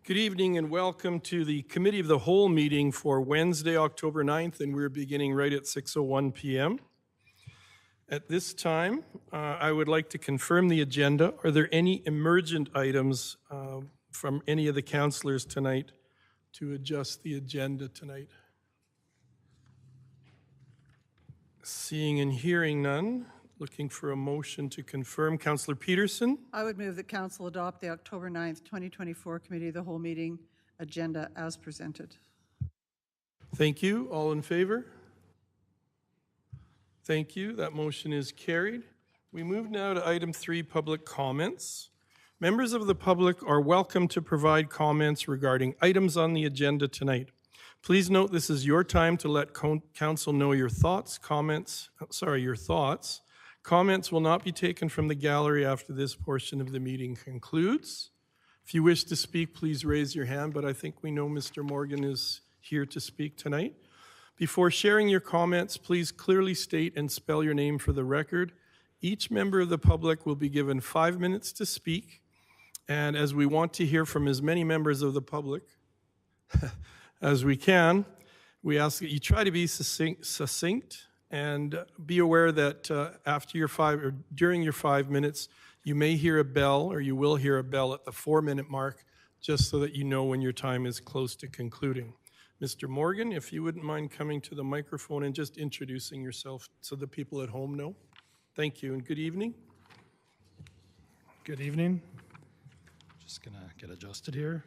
Good evening and welcome to the Committee of the Whole meeting for Wednesday, October 9th, and we're beginning right at 6:01 p.m. At this time, I would like to confirm the agenda. Are there any emergent items from any of the councillors tonight to adjust the agenda tonight? Seeing and hearing none, looking for a motion to confirm. Councillor Peterson? I would move that Council adopt the October 9th, 2024 Committee of the Whole meeting agenda as presented. Thank you. All in favor? Thank you. That motion is carried. We move now to item 3, public comments. Members of the public are welcome to provide comments regarding items on the agenda tonight. Please note this is your time to let council know your thoughts. Comments will not be taken from the gallery after this portion of the meeting concludes. If you wish to speak, please raise your hand, but I think we know Mr. Morgan is here to speak tonight. Before sharing your comments, please clearly state and spell your name for the record. Each member of the public will be given 5 minutes to speak, and as we want to hear from as many members of the public as we can, we ask that you try to be succinct and be aware that after your during your 5 minutes, you may hear a bell, or you will hear a bell at the 4-minute mark, just so that you know when your time is close to concluding. Mr. Morgan, if you wouldn't mind coming to the microphone and just introducing yourself so the people at home know. Thank you, and good evening. Good evening. Just gonna get adjusted here.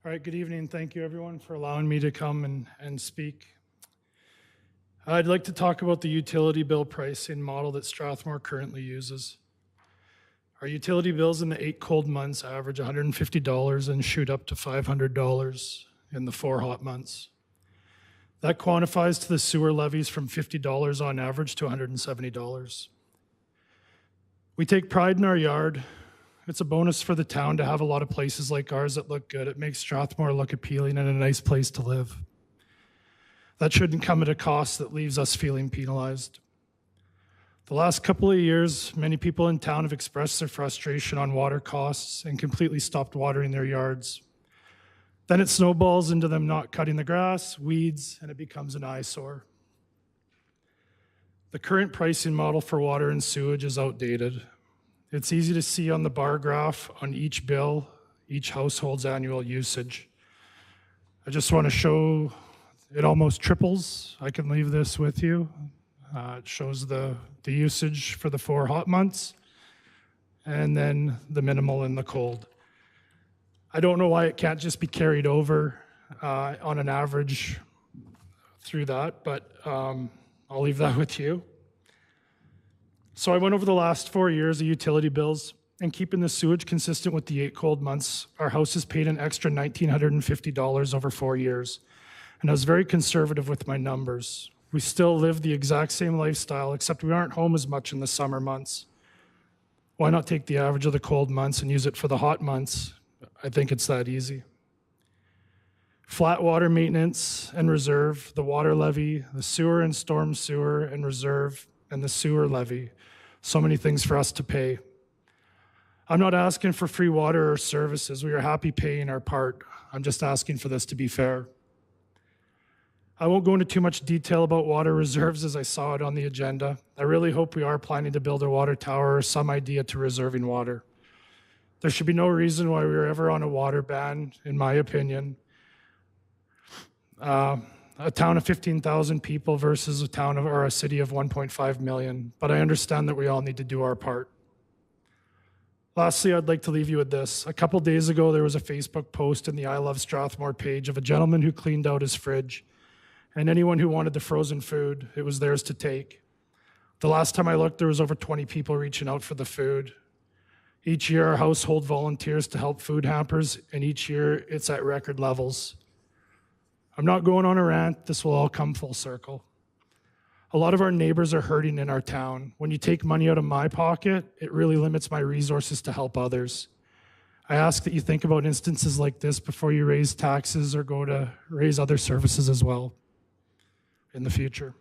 All right, good evening. Thank you everyone for allowing me to come and speak. I'd like to talk about the utility bill pricing model that Strathmore currently uses. Our utility bills in the 8 cold months average $150 and shoot up to $500 in the 4 hot months. That quantifies to the sewer levies from $50 on average to $170. We take pride in our yard. It's a bonus for the town to have a lot of places like ours that look good. It makes Strathmore look appealing and a nice place to live. That shouldn't come at a cost that leaves us feeling penalized. The last couple of years, many people in town have expressed their frustration on water costs and completely stopped watering their yards. Then it snowballs into them not cutting the grass, weeds, and it becomes an eyesore. The current pricing model for water and sewage is outdated. It's easy to see on the bar graph on each bill, each household's annual usage. I just want to show it almost triples. I can leave this with you. It shows the usage for the 4 hot months and then the minimal in the cold. I don't know why it can't just be carried over on an average through that, but I'll leave that with you. So I went over the last 4 years of utility bills, and keeping the sewage consistent with the 8 cold months, our house has paid an extra $1,950 over 4 years. And I was very conservative with my numbers. We still live the exact same lifestyle, except we aren't home as much in the summer months. Why not take the average of the cold months and use it for the hot months? I think it's that easy. Flat water maintenance and reserve, the water levy, the sewer and storm sewer and reserve, and the sewer levy. So many things for us to pay. I'm not asking for free water or services. We are happy paying our part. I'm just asking for this to be fair. I won't go into too much detail about water reserves as I saw it on the agenda. I really hope we are planning to build a water tower or some idea to reserving water. There should be no reason why we were ever on a water ban, in my opinion. A town of 15,000 people versus a city of 1.5 million. But I understand that we all need to do our part. Lastly, I'd like to leave you with this. A couple days ago, there was a Facebook post in the I Love Strathmore page of a gentleman who cleaned out his fridge. And anyone who wanted the frozen food, it was theirs to take. The last time I looked, there was over 20 people reaching out for the food. Each year, our household volunteers to help food hampers, and each year, it's at record levels. I'm not going on a rant. This will all come full circle. A lot of our neighbors are hurting in our town. When you take money out of my pocket, it really limits my resources to help others. I ask that you think about instances like this before you raise taxes or go to raise other services as well in the future.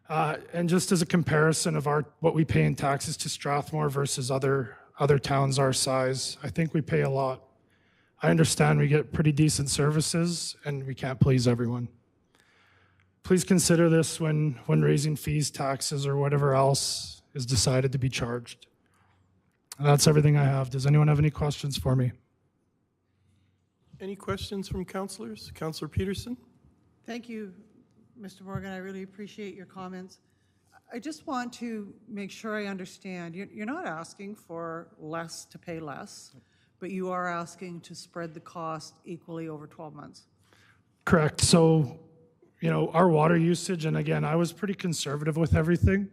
And just as a comparison of what we pay in taxes to Strathmore versus other towns our size, I think we pay a lot. I understand we get pretty decent services and we can't please everyone. Please consider this when raising fees, taxes, or whatever else is decided to be charged. And that's everything I have. Does anyone have any questions for me? Any questions from councillors? Councillor Peterson? Thank you, Mr. Morgan. I really appreciate your comments. I just want to make sure I understand. You're not asking for less to pay less, but you are asking to spread the cost equally over 12 months. Correct. So, our water usage, and again, I was pretty conservative with everything.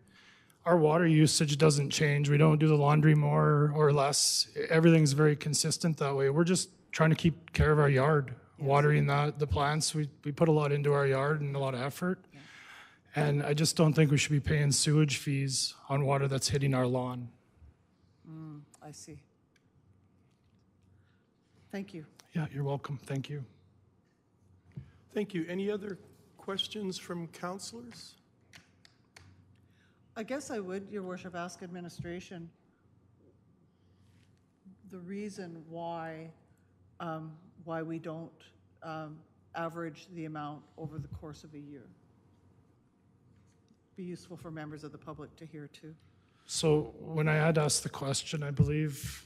Our water usage doesn't change. We don't do the laundry more or less. Everything's very consistent that way. We're just trying to keep care of our yard, watering the plants. We put a lot into our yard and a lot of effort. Yeah. And I just don't think we should be paying sewage fees on water that's hitting our lawn. I see. Thank you. Yeah, you're welcome. Thank you. Thank you. Any other questions from councillors? I guess I would, Your Worship, ask administration the reason why we don't average the amount over the course of a year. Be useful for members of the public to hear too. So when I had asked the question, I believe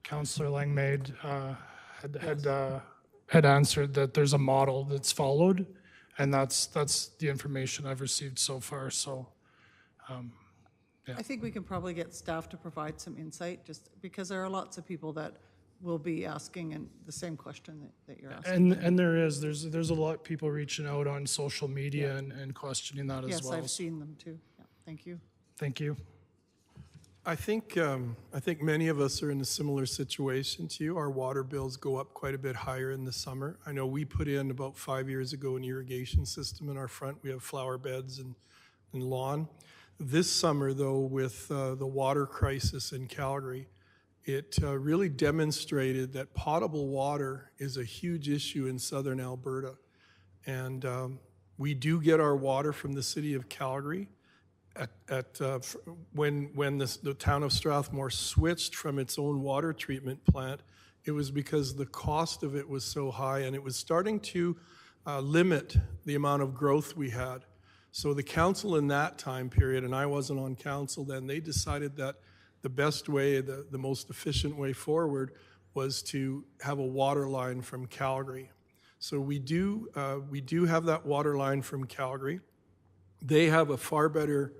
Councillor Langmaid had answered that there's a model that's followed, and that's the information I've received so far. So, yeah. I think we can probably get staff to provide some insight, just because there are lots of people that will be asking the same question that you're asking. And there's a lot of people reaching out on social media and questioning that as well. Yes, I've seen them too. Yeah, thank you. Thank you. I think many of us are in a similar situation to you. Our water bills go up quite a bit higher in the summer. I know we put in about 5 years ago an irrigation system in our front. We have flower beds and lawn. This summer, though, with the water crisis in Calgary, it really demonstrated that potable water is a huge issue in southern Alberta. And we do get our water from the city of Calgary. When the town of Strathmore switched from its own water treatment plant, it was because the cost of it was so high, and it was starting to limit the amount of growth we had. So the council in that time period, and I wasn't on council then, they decided that the best way, the most efficient way forward was to have a water line from Calgary. So we do have that water line from Calgary. They have a far better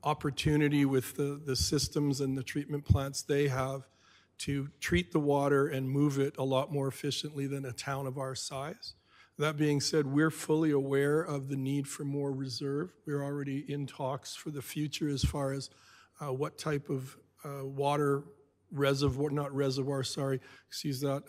opportunity with the systems and the treatment plants they have to treat the water and move it a lot more efficiently than a town of our size. That being said, we're fully aware of the need for more reserve. We're already in talks for the future as far as what type of water reservoir, not reservoir, sorry, excuse that,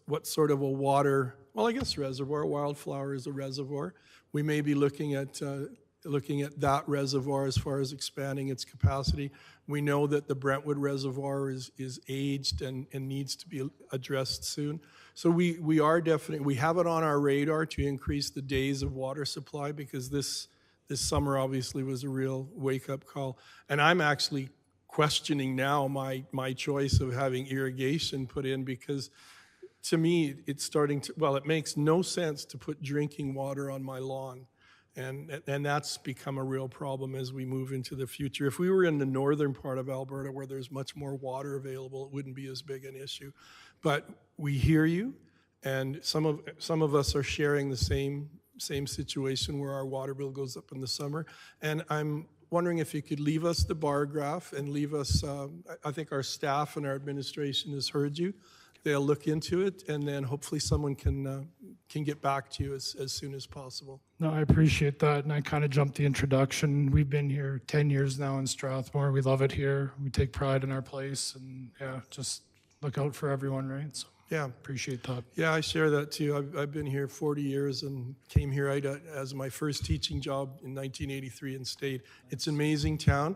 what sort of a water, well, I guess reservoir, Wildflower is a reservoir. We may be looking at that reservoir as far as expanding its capacity. We know that the Brentwood Reservoir is aged and needs to be addressed soon. So we have it on our radar to increase the days of water supply, because this summer obviously was a real wake-up call. And I'm actually questioning now my choice of having irrigation put in, because to me it's it makes no sense to put drinking water on my lawn. And that's become a real problem as we move into the future. If we were in the northern part of Alberta where there's much more water available, it wouldn't be as big an issue. But we hear you, and some of us are sharing the same situation where our water bill goes up in the summer. And I'm wondering if you could leave us the bar graph and leave us, I think our staff and our administration has heard you. They'll look into it, and then hopefully someone can get back to you as soon as possible. No, I appreciate that, and I kind of jumped the introduction. We've been here 10 years now in Strathmore. We love it here. We take pride in our place, and yeah, just look out for everyone, right? So yeah, appreciate that. Yeah, I share that too. I've been here 40 years and came here as my first teaching job in 1983 and stayed. It's an amazing town.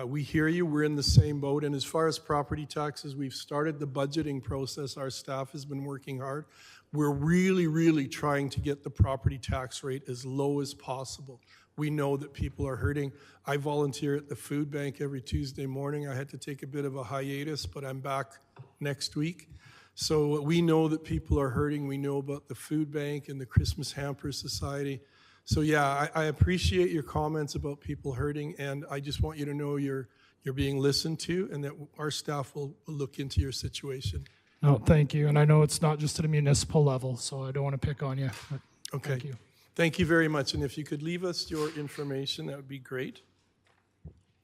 We hear you. We're in the same boat. And as far as property taxes, we've started the budgeting process. Our staff has been working hard. We're really, really trying to get the property tax rate as low as possible. we know that people are hurting. I volunteer at the food bank every Tuesday morning. I had to take a bit of a hiatus, but I'm back next week. So we know that people are hurting. We know about the food bank and the Christmas Hamper Society. So yeah, I appreciate your comments about people hurting, and I just want you to know you're being listened to, and that our staff will look into your situation. No, thank you. And I know it's not just at a municipal level, so I don't want to pick on you. But Okay. Thank you. Thank you very much. And if you could leave us your information, that would be great.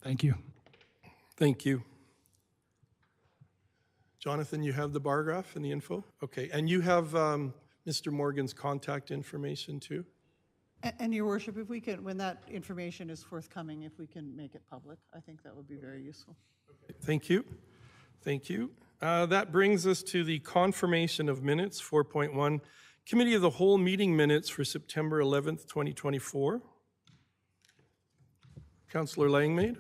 Thank you. Thank you. Jonathan, you have the bar graph and the info? Okay. And you have Mr. Morgan's contact information too? And Your Worship, if we can, when that information is forthcoming, if we can make it public, I think that would be very useful. Thank you. Thank you. That brings us to the confirmation of minutes, 4.1. Committee of the Whole meeting minutes for September 11th, 2024. Councillor Langmaid.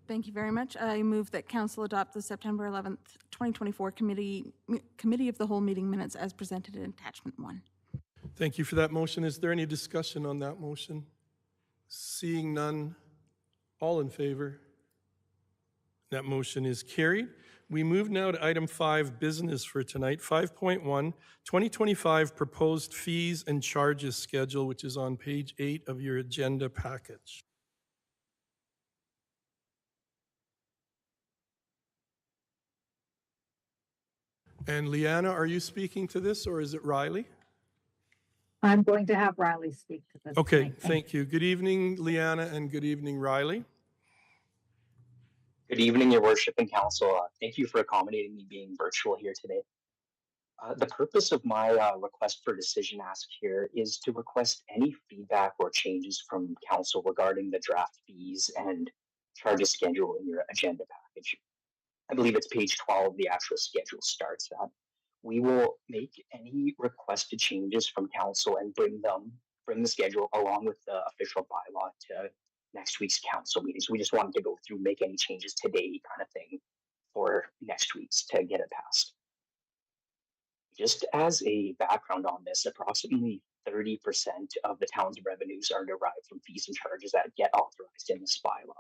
Thank you very much. I move that Council adopt the September 11th, 2024 Committee of the Whole meeting minutes as presented in Attachment 1. Thank you for that motion. Is there any discussion on that motion? Seeing none, all in favor? That motion is carried. We move now to item 5, business for tonight. 5.1, 2025 proposed fees and charges schedule, which is on page 8 of your agenda package. And Leanna, are you speaking to this, or is it Riley? I'm going to have Riley speak to this. Okay, tonight. thank you. Good evening, Leanna, and good evening, Riley. Good evening, Your Worship and Council. Thank you for accommodating me being virtual here today. The purpose of my request for decision ask here is to request any feedback or changes from Council regarding the draft fees and charges schedule in your agenda package. I believe it's page 12, the actual schedule starts at. We will make any requested changes from Council and bring the schedule along with the official bylaw to next week's council meeting. So we just wanted to go through, make any changes today kind of thing for next week's to get it passed. Just as a background on this, approximately 30% of the town's revenues are derived from fees and charges that get authorized in this bylaw.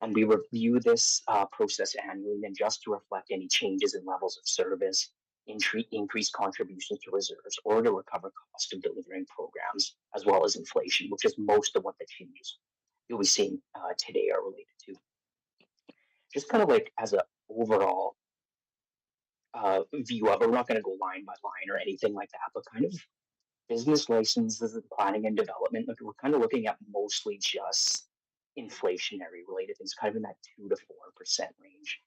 And we review this process annually, and just to reflect any changes in levels of service, increased contributions to reserves, or to recover cost of delivering programs, as well as inflation, which is most of what the changes you'll be seeing today are related to. Just kind of like as an overall view of it, we're not going to go line by line or anything like that, but kind of business licenses and planning and development, like we're kind of looking at mostly just inflationary related things, kind of in that 2 to 4% range.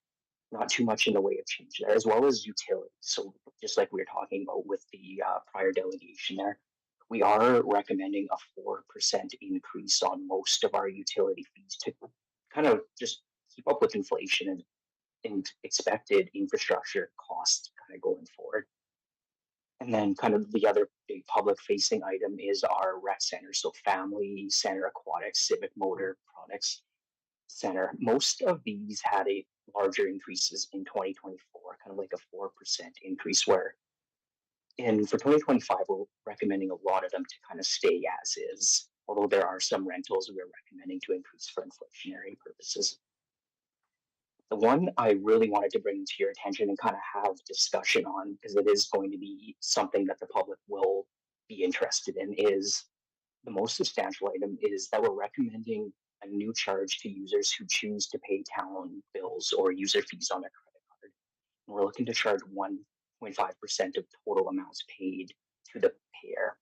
Not too much in the way of change there, as well as utilities. So just like we were talking about with the prior delegation there, we are recommending a 4% increase on most of our utility fees to kind of just keep up with inflation and expected infrastructure costs kind of going forward. And then kind of the other big public facing item is our rec center. So family center, aquatics, civic motor products center. Most of these had a larger increases in 2024, kind of like a 4% increase, where and for 2025, we're recommending a lot of them to kind of stay as is, although there are some rentals we're recommending to increase for inflationary purposes. The one I really wanted to bring to your attention and kind of have discussion on, because it is going to be something that the public will be interested in, is the most substantial item is that we're recommending a new charge to users who choose to pay town bills or user fees on their credit card. And we're looking to charge 1.5% of total amounts paid to the payer.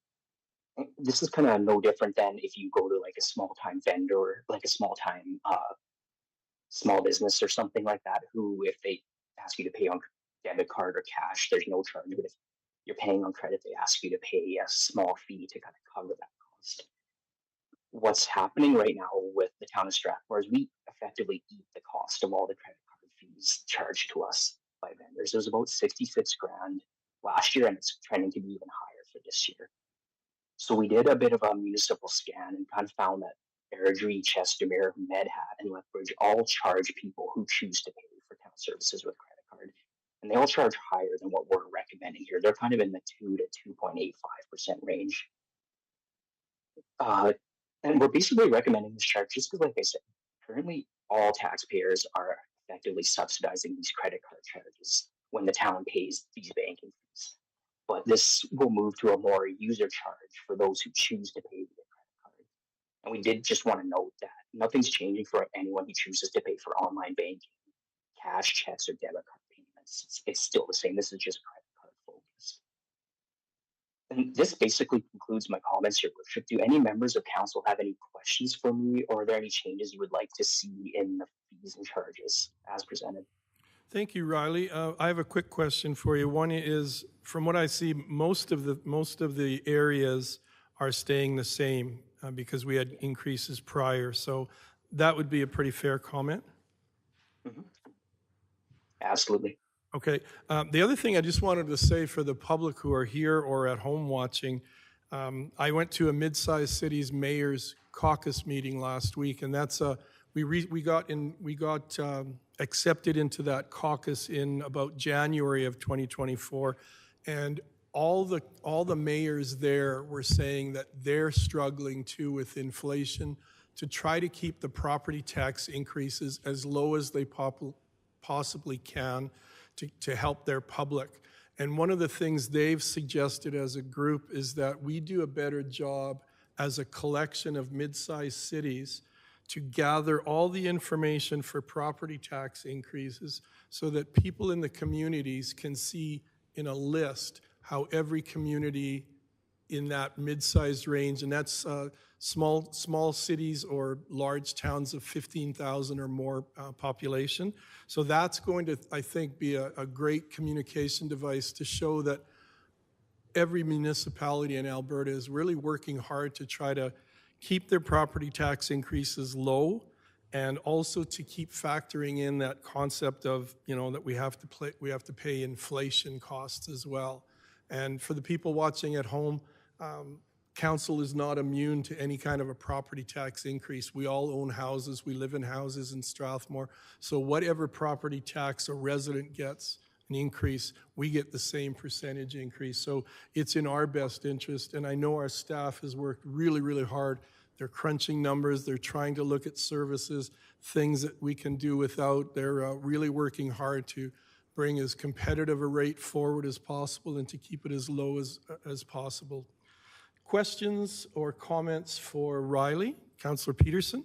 And this is kind of no different than if you go to like a small time vendor, like a small time small business or something like that, who if they ask you to pay on debit card or cash, there's no charge. But if you're paying on credit, they ask you to pay a small fee to kind of cover that cost. What's happening right now with the town of Strathmore is we effectively eat the cost of all the credit card fees charged to us by vendors. It was about 66 grand last year, and it's trending to be even higher for this year. So we did a bit of a municipal scan and kind of found that Airdrie, Chestermere, Medhat, and Lethbridge all charge people who choose to pay for town services with credit card. And they all charge higher than what we're recommending here. They're kind of in the 2 to 2.85% range. And we're basically recommending this chart just because, like I said, currently all taxpayers are effectively subsidizing these credit card charges when the town pays these banking fees. But this will move to a more user charge for those who choose to pay via credit card. And we did just want to note that nothing's changing for anyone who chooses to pay for online banking, cash checks, or debit card payments. It's still the same. This is just credit card focused. And this basically concludes my comments, Your Worship. Do any members of council have any questions for me, or are there any changes you would like to see in the fees and charges as presented? Thank you, Riley. I have a quick question for you. One is, from what I see, most of the areas are staying the same because we had increases prior. So that would be a pretty fair comment. Absolutely. Okay. The other thing I just wanted to say for the public who are here or at home watching, I went to a mid-sized cities mayor's caucus meeting last week, and that's we got accepted into that caucus in about January of 2024, and all the mayors there were saying that they're struggling too with inflation to try to keep the property tax increases as low as they possibly can to help their public. And one of the things they've suggested as a group is that we do a better job as a collection of mid-sized cities to gather all the information for property tax increases so that people in the communities can see in a list how every community in that mid-sized range, and that's small cities or large towns of 15,000 or more population. So that's going to, I think, be a great communication device to show that every municipality in Alberta is really working hard to try to keep their property tax increases low, and also to keep factoring in that concept of, that we have to pay inflation costs as well. And for the people watching at home, council is not immune to any kind of a property tax increase. We all own houses. We live in houses in Strathmore. So whatever property tax a resident gets an increase, we get the same percentage increase. So it's in our best interest. And I know our staff has worked really, really hard. They're crunching numbers. They're trying to look at services, things that we can do without. They're really working hard to bring as competitive a rate forward as possible and to keep it as low as possible. Questions or comments for Riley? Councillor Peterson?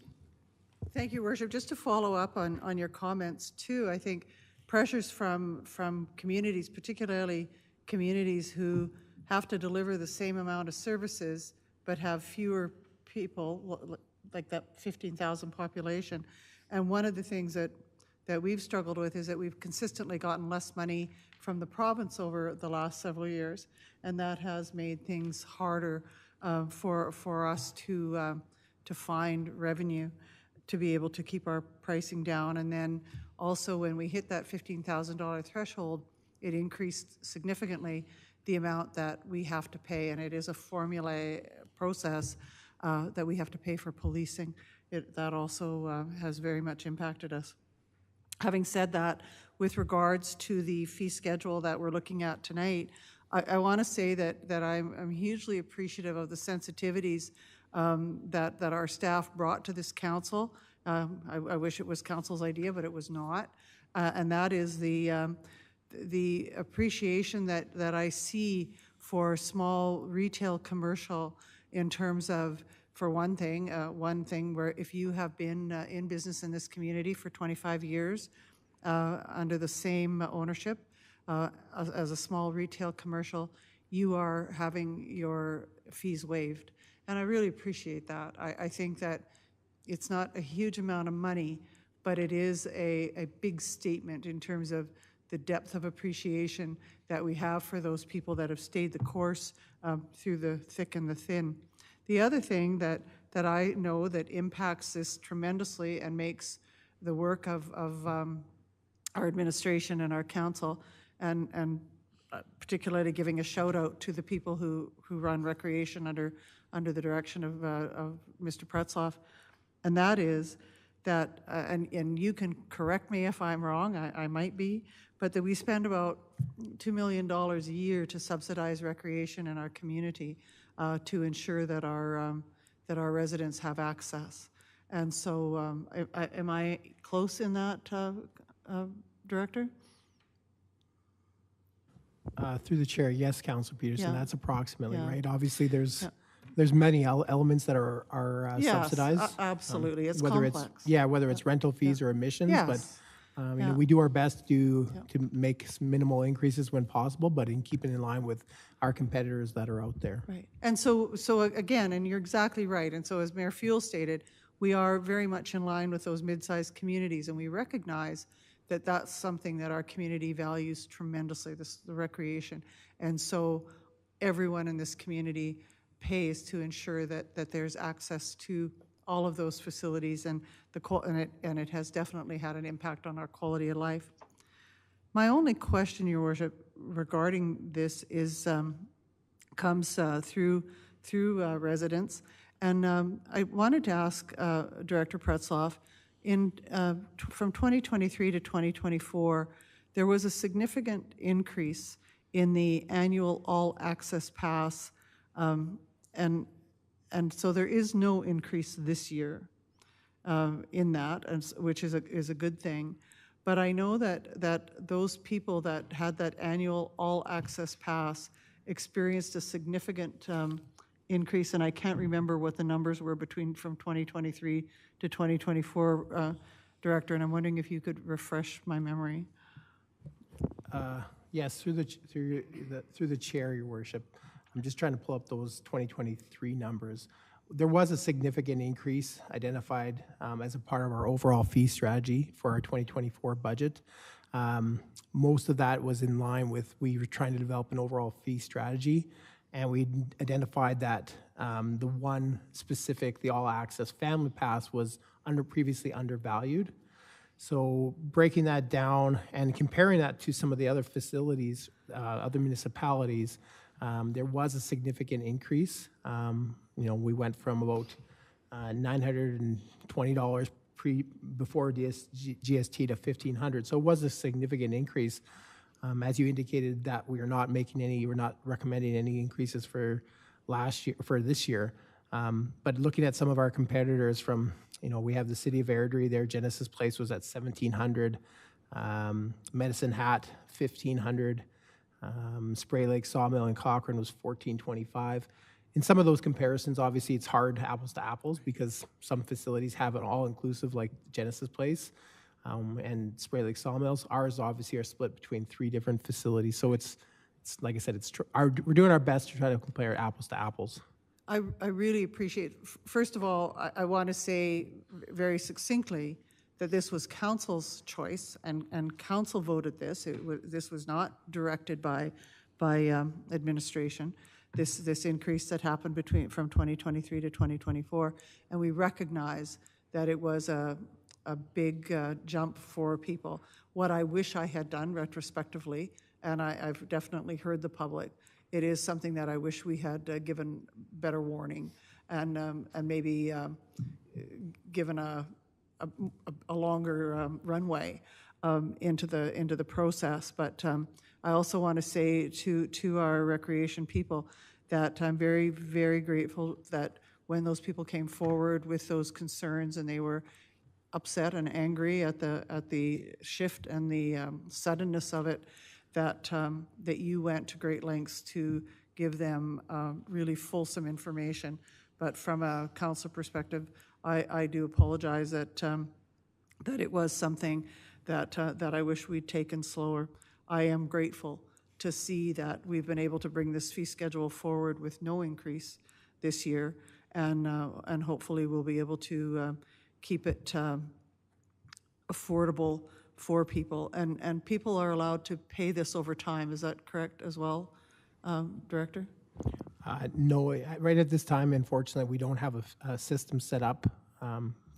Thank you, Worship. Just to follow up on your comments too, I think pressures from communities, particularly communities who have to deliver the same amount of services but have fewer people, like that 15,000 population. And one of the things that we've struggled with is that we've consistently gotten less money from the province over the last several years, and that has made things harder for us to find revenue to be able to keep our pricing down. And then also when we hit that $15,000 threshold, it increased significantly the amount that we have to pay, and it is a formula process that we have to pay for policing. That also has very much impacted us. Having said that, with regards to the fee schedule that we're looking at tonight, I want to say that I'm hugely appreciative of the sensitivities that our staff brought to this council. I wish it was council's idea, but it was not. And that is the appreciation that I see for small retail commercial in terms of, for one thing where if you have been in business in this community for 25 years under the same ownership as a small retail commercial, you are having your fees waived. And I really appreciate that. I think that it's not a huge amount of money, but it is a big statement in terms of the depth of appreciation that we have for those people that have stayed the course through the thick and the thin. The other thing that I know that impacts this tremendously and makes the work of our administration and our council, and particularly giving a shout out to the people who run recreation under the direction of Mr. Pretzloff, and that is that, and you can correct me if I'm wrong, I might be, but that we spend about $2 million a year to subsidize recreation in our community to ensure that that our residents have access. And so am I close in that, Director? Through the chair, yes, Councilor Peterson, Yeah. that's approximately Yeah. right. Obviously, there's Yeah. there's many elements that are Yes, subsidized. absolutely. It's whether complex. it's whether it's rental fees or emissions, Yes. but you Yeah. know, we do our best to make minimal increases when possible, but in keeping in line with our competitors that are out there. Right. And so again, and you're exactly right. And so as Mayor Fuel stated, we are very much in line with those mid-sized communities, and we recognize that that's something that our community values tremendously, the recreation. And so everyone in this community pays to ensure that there's access to all of those facilities, and it has definitely had an impact on our quality of life. My only question, Your Worship, regarding this is comes through residents, and I wanted to ask Director Pretzloff, from 2023 to 2024, there was a significant increase in the annual all-access pass, and so there is no increase this year in that, which is a good thing. But I know that those people that had that annual all-access pass experienced a significant increase, and I can't remember what the numbers were from 2023 to 2024, Director, and I'm wondering if you could refresh my memory. Yes, through the chair, Your Worship. I'm just trying to pull up those 2023 numbers. There was a significant increase identified as a part of our overall fee strategy for our 2024 budget. Most of that was in line with, we were trying to develop an overall fee strategy, and we identified that the one specific, the all-access family pass, was previously undervalued. So breaking that down and comparing that to some of the other facilities, other municipalities, there was a significant increase. We went from about $920 before GST to $1,500. So it was a significant increase. As you indicated, that we're not recommending any increases for this year. But looking at some of our competitors from, we have the City of Airdrie, their Genesis Place was at $1,700, Medicine Hat $1,500, Spray Lake Sawmill in Cochrane was $1,425. In some of those comparisons, obviously it's hard apples to apples because some facilities have an all-inclusive like Genesis Place and Spray Lake Sawmills. Ours obviously are split between 3 different facilities. So it's like I said, we're doing our best to try to compare apples to apples. I really appreciate, first of all, I want to say very succinctly that this was council's choice, and council voted this. This was not directed by administration, this increase that happened from 2023 to 2024, and we recognize that it was a big jump for people. What I wish I had done retrospectively, and I've definitely heard the public, it is something that I wish we had given better warning and maybe given a longer runway into the process. But I also want to say to our recreation people that I'm very, very grateful that when those people came forward with those concerns and they were upset and angry at the shift and the suddenness of it, that you went to great lengths to give them really fulsome information. But from a council perspective, I do apologize that it was something that I wish we'd taken slower. I am grateful to see that we've been able to bring this fee schedule forward with no increase this year, and hopefully we'll be able to keep it affordable for people. And people are allowed to pay this over time. Is that correct as well, Director? No, right at this time, unfortunately, we don't have a system set up.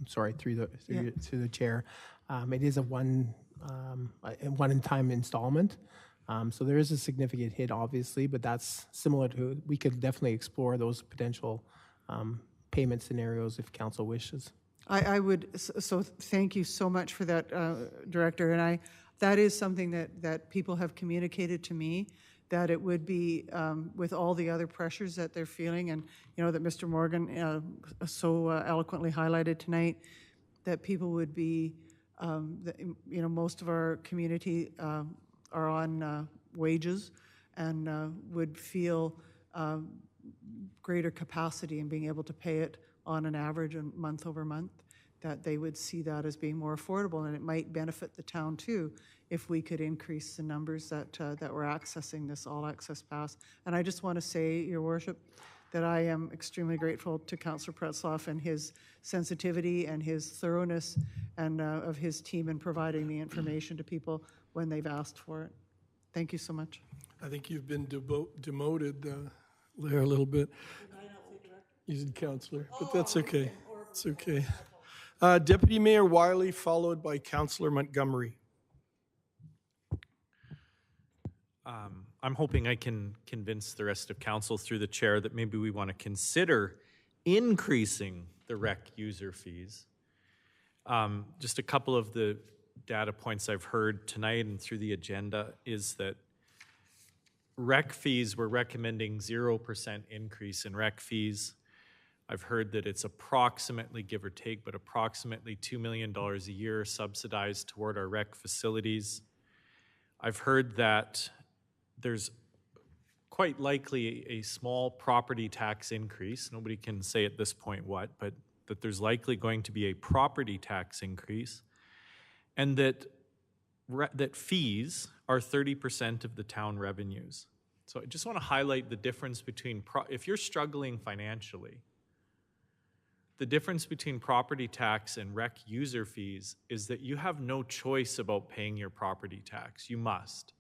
Through the chair, it is a one-time installment. So there is a significant hit, obviously, but that's similar to, we could definitely explore those potential payment scenarios if council wishes. I would, so thank you so much for that, Director. And that is something that people have communicated to me, that it would be, with all the other pressures that they're feeling, and, that Mr. Morgan so eloquently highlighted tonight, that people would be, most of our community are on wages and would feel greater capacity in being able to pay it on an average and month over month, that they would see that as being more affordable, and it might benefit the town too if we could increase the numbers that we're accessing this all access pass. And I just want to say, Your Worship, that I am extremely grateful to Councillor Pretzloff and his sensitivity and his thoroughness and of his team in providing the information to people when they've asked for it. Thank you so much. I think you've been demoted there a little bit. You said councillor, but that's okay. It's okay. Deputy Mayor Wiley, followed by Councillor Montgomery. I'm hoping I can convince the rest of council through the chair that maybe we want to consider increasing the rec user fees. Just a couple of the data points I've heard tonight and through the agenda is that rec fees, we're recommending 0% increase in rec fees. I've heard that it's approximately, give or take, but approximately $2 million a year subsidized toward our rec facilities. I've heard that there's quite likely a small property tax increase. Nobody can say at this point what, but that there's likely going to be a property tax increase, and that fees are 30% of the town revenues. So I just want to highlight the difference between, if you're struggling financially, the difference between property tax and rec user fees is that you have no choice about paying your property tax. You must.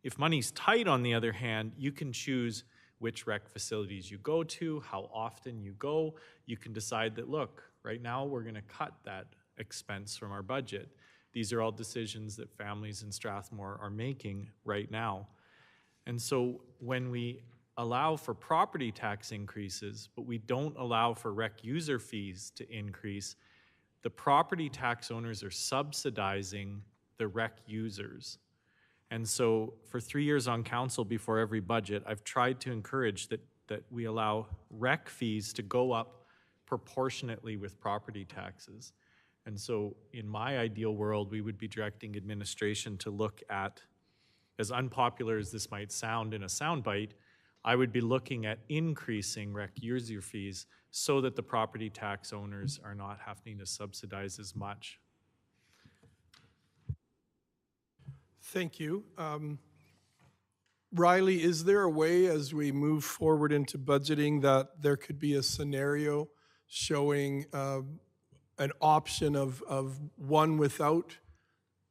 If money's tight, on the other hand, you can choose which rec facilities you go to, how often you go. You can decide that, look, right now we're going to cut that expense from our budget. These are all decisions that families in Strathmore are making right now. And so when we allow for property tax increases, but we don't allow for rec user fees to increase, the property tax owners are subsidizing the rec users. And so for 3 years on council before every budget, I've tried to encourage that we allow rec fees to go up proportionately with property taxes. And so in my ideal world, we would be directing administration to look at, as unpopular as this might sound in a soundbite, I would be looking at increasing rec user fees so that the property tax owners are not having to subsidize as much. Thank you. Riley, is there a way as we move forward into budgeting that there could be a scenario showing an option of one without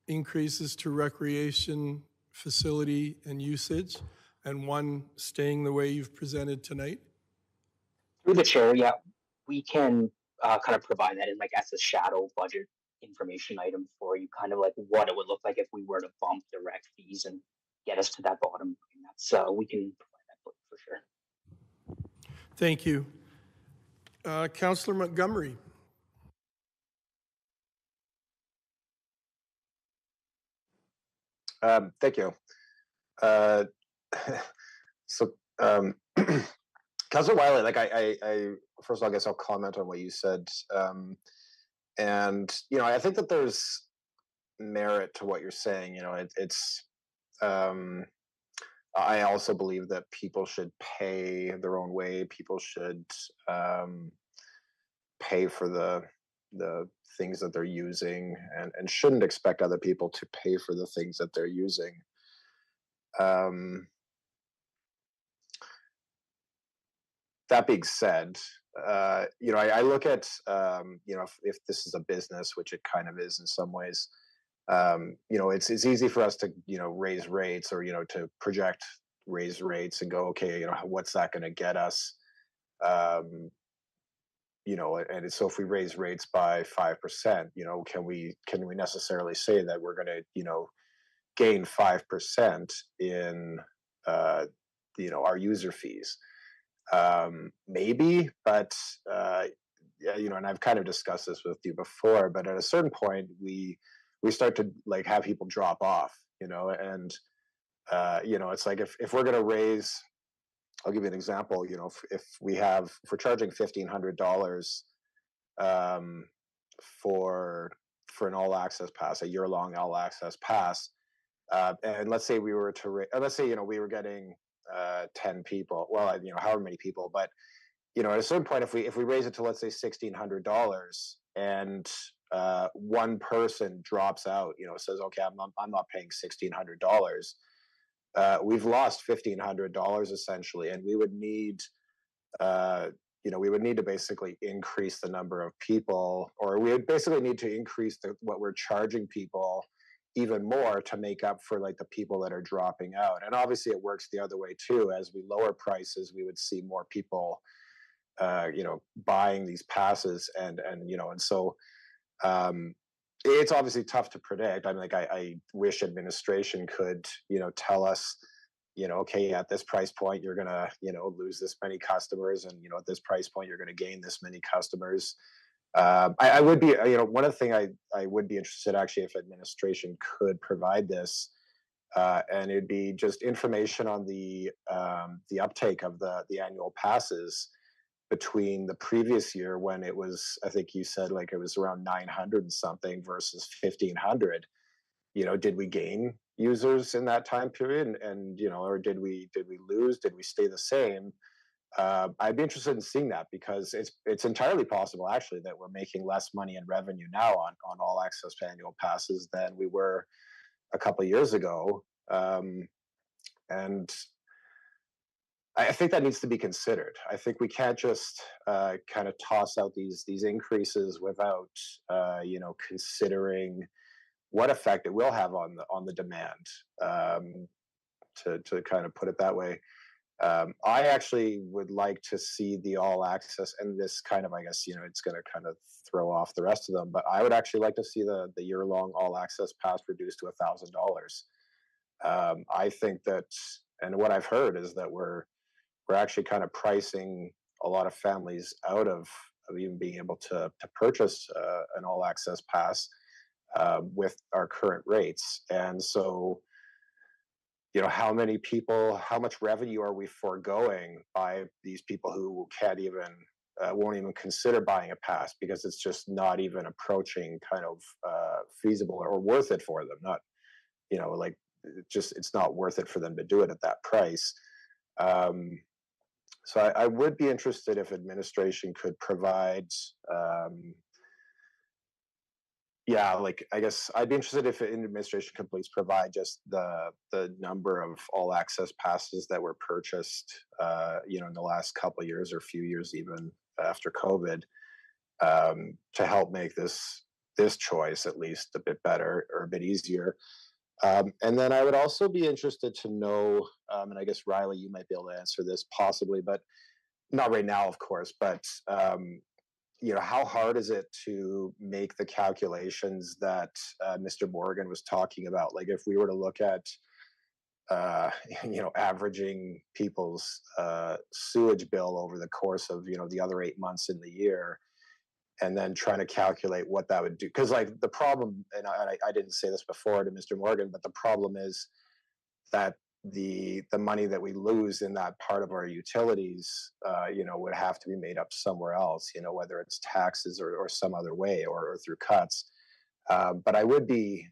increases to recreation facility and usage and one staying the way you've presented tonight? Through the chair, yeah, we can kind of provide that in as a shadow budget information item for you, kind of like what it would look like if we were to bump the rec fees and get us to that bottom line. That's we can provide that for sure. Thank you. Councillor Montgomery. Thank you. Councillor Wiley, I first of all, I guess I'll comment on what you said. And, I think that there's merit to what you're saying. I also believe that people should pay their own way. People should pay for the things that they're using and shouldn't expect other people to pay for the things that they're using. That being said, I look at, if this is a business, which it kind of is in some ways, it's easy for us to, raise rates or, to project raise rates and go, okay, what's that going to get us? And so if we raise rates by 5%, can we necessarily say that we're going to, gain 5% in, our user fees? Maybe, but and I've kind of discussed this with you before, but at a certain point we start to have people drop off, and You know, it's like if we're going to raise, I'll give you an example. You know, if we're charging $1,500 for an all access pass, a year long all access pass, and let's say we were to let's say, you know, we were getting 10 people, well, you know, however many people, but you know, at a certain point, if we raise it to, let's say, $1,600, and one person drops out, you know, says, okay, I'm not paying $1,600, we've lost $1,500 essentially, and we would need, you know, we would need to basically increase the number of people, or we would basically need to increase what we're charging people even more to make up for like the people that are dropping out. And obviously, it works the other way too. As we lower prices, we would see more people, you know, buying these passes, and you know, and so it's obviously tough to predict. I mean, like I wish administration could, you know, tell us, you know, okay, at this price point you're gonna, you know, lose this many customers, and you know, at this price point you're gonna gain this many customers. I would be, you know, one of the things I would be interested actually if administration could provide this, and it'd be just information on the uptake of the annual passes between the previous year, when it was, I think you said like it was around 900 and something versus 1,500. You know, did we gain users in that time period, and you know, or did we lose? Did we stay the same? I'd be interested in seeing that, because it's entirely possible actually that we're making less money in revenue now on all access annual passes than we were a couple of years ago, and I think that needs to be considered. I think we can't just kind of toss out these increases without you know, considering what effect it will have on the demand. To kind of put it that way, I actually would like to see the all access, and this kind of, I guess, you know, it's going to kind of throw off the rest of them, but I would actually like to see the year long all access pass reduced to $1,000. I think that, and what I've heard is that we're actually kind of pricing a lot of families out of even being able to purchase an all access pass with our current rates. And so, you know, how much revenue are we foregoing by these people who can't even, won't even consider buying a pass because it's just not even approaching kind of feasible or worth it for them? Not, you know, like it's not worth it for them to do it at that price. So I would be interested if administration could provide, yeah, like I guess I'd be interested if administration could please provide just the number of all access passes that were purchased, you know, in the last couple of years or few years, even after COVID, to help make this choice at least a bit better or a bit easier. And then I would also be interested to know, and I guess Riley, you might be able to answer this possibly, but not right now, of course, but you know, how hard is it to make the calculations that Mr. Morgan was talking about? Like, if we were to look at, you know, averaging people's sewage bill over the course of, you know, the other 8 months in the year, and then trying to calculate what that would do. Because like the problem, and I didn't say this before to Mr. Morgan, but the problem is that the money that we lose in that part of our utilities, you know, would have to be made up somewhere else, you know, whether it's taxes or some other way or through cuts. But I mean,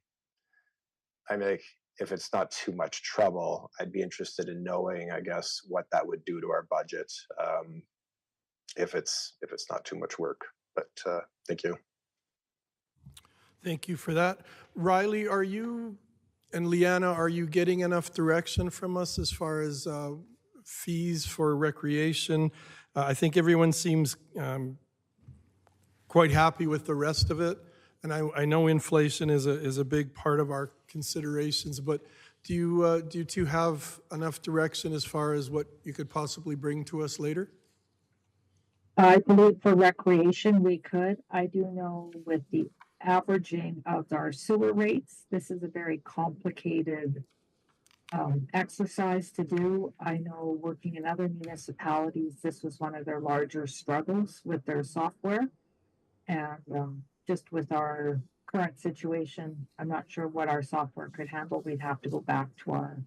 like, if it's not too much trouble, I'd be interested in knowing, I guess, what that would do to our budget, if it's not too much work. But thank you. Thank you for that. Riley, are you and Leanna, are you getting enough direction from us as far as fees for recreation? I think everyone seems quite happy with the rest of it. And I know inflation is a big part of our considerations, but do you two have enough direction as far as what you could possibly bring to us later? I believe for recreation, we could. I do know with the averaging of our sewer rates, this is a very complicated exercise to do. I know working in other municipalities, this was one of their larger struggles with their software. And just with our current situation, I'm not sure what our software could handle. We'd have to go back to our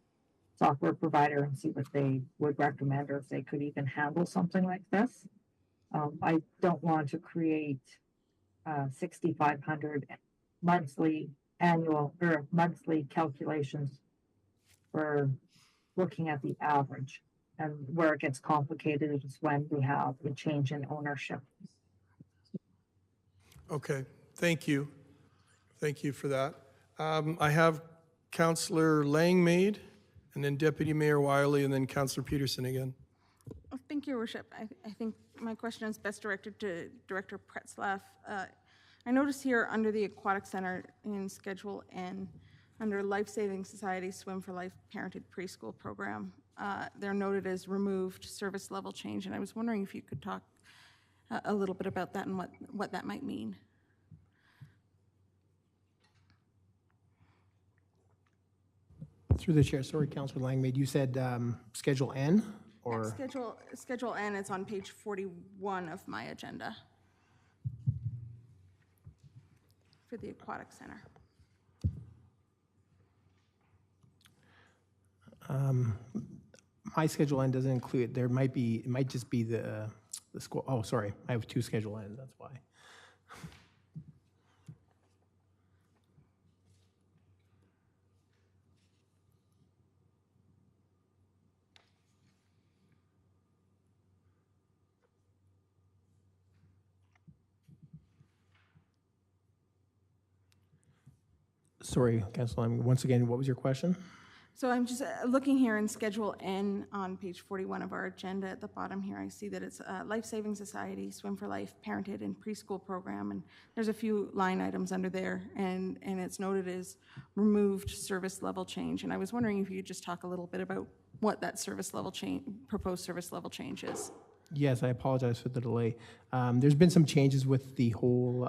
software provider and see what they would recommend or if they could even handle something like this. I don't want to create 6,500 monthly annual or monthly calculations for looking at the average. And where it gets complicated is when we have a change in ownership. Okay, thank you. Thank you for that. I have Councillor Langmaid, and then Deputy Mayor Wiley, and then Councillor Peterson again. Well, thank you, Your Worship. I think my question is best directed to Director Pretzlaff. I notice here under the Aquatic Center in Schedule N, under Life Saving Society Swim for Life Parented Preschool Program, they're noted as removed service level change, and I was wondering if you could talk a little bit about that and what that might mean. Through the chair, sorry, Councillor Langmaid, you said Schedule N, or? Schedule N is on page 41 of my agenda for the Aquatic Center. My Schedule N doesn't include, there might be, it might just be the school, oh, sorry, I have two Schedule N, that's why. Sorry, Councilor, once again, what was your question? So I'm just looking here in Schedule N on page 41 of our agenda. At the bottom here, I see that it's Life Saving Society, Swim for Life, Parented and Preschool Program, and there's a few line items under there, and it's noted as removed service level change. And I was wondering if you could just talk a little bit about what that service level change, proposed service level change is. Yes, I apologize for the delay. There's been some changes with the whole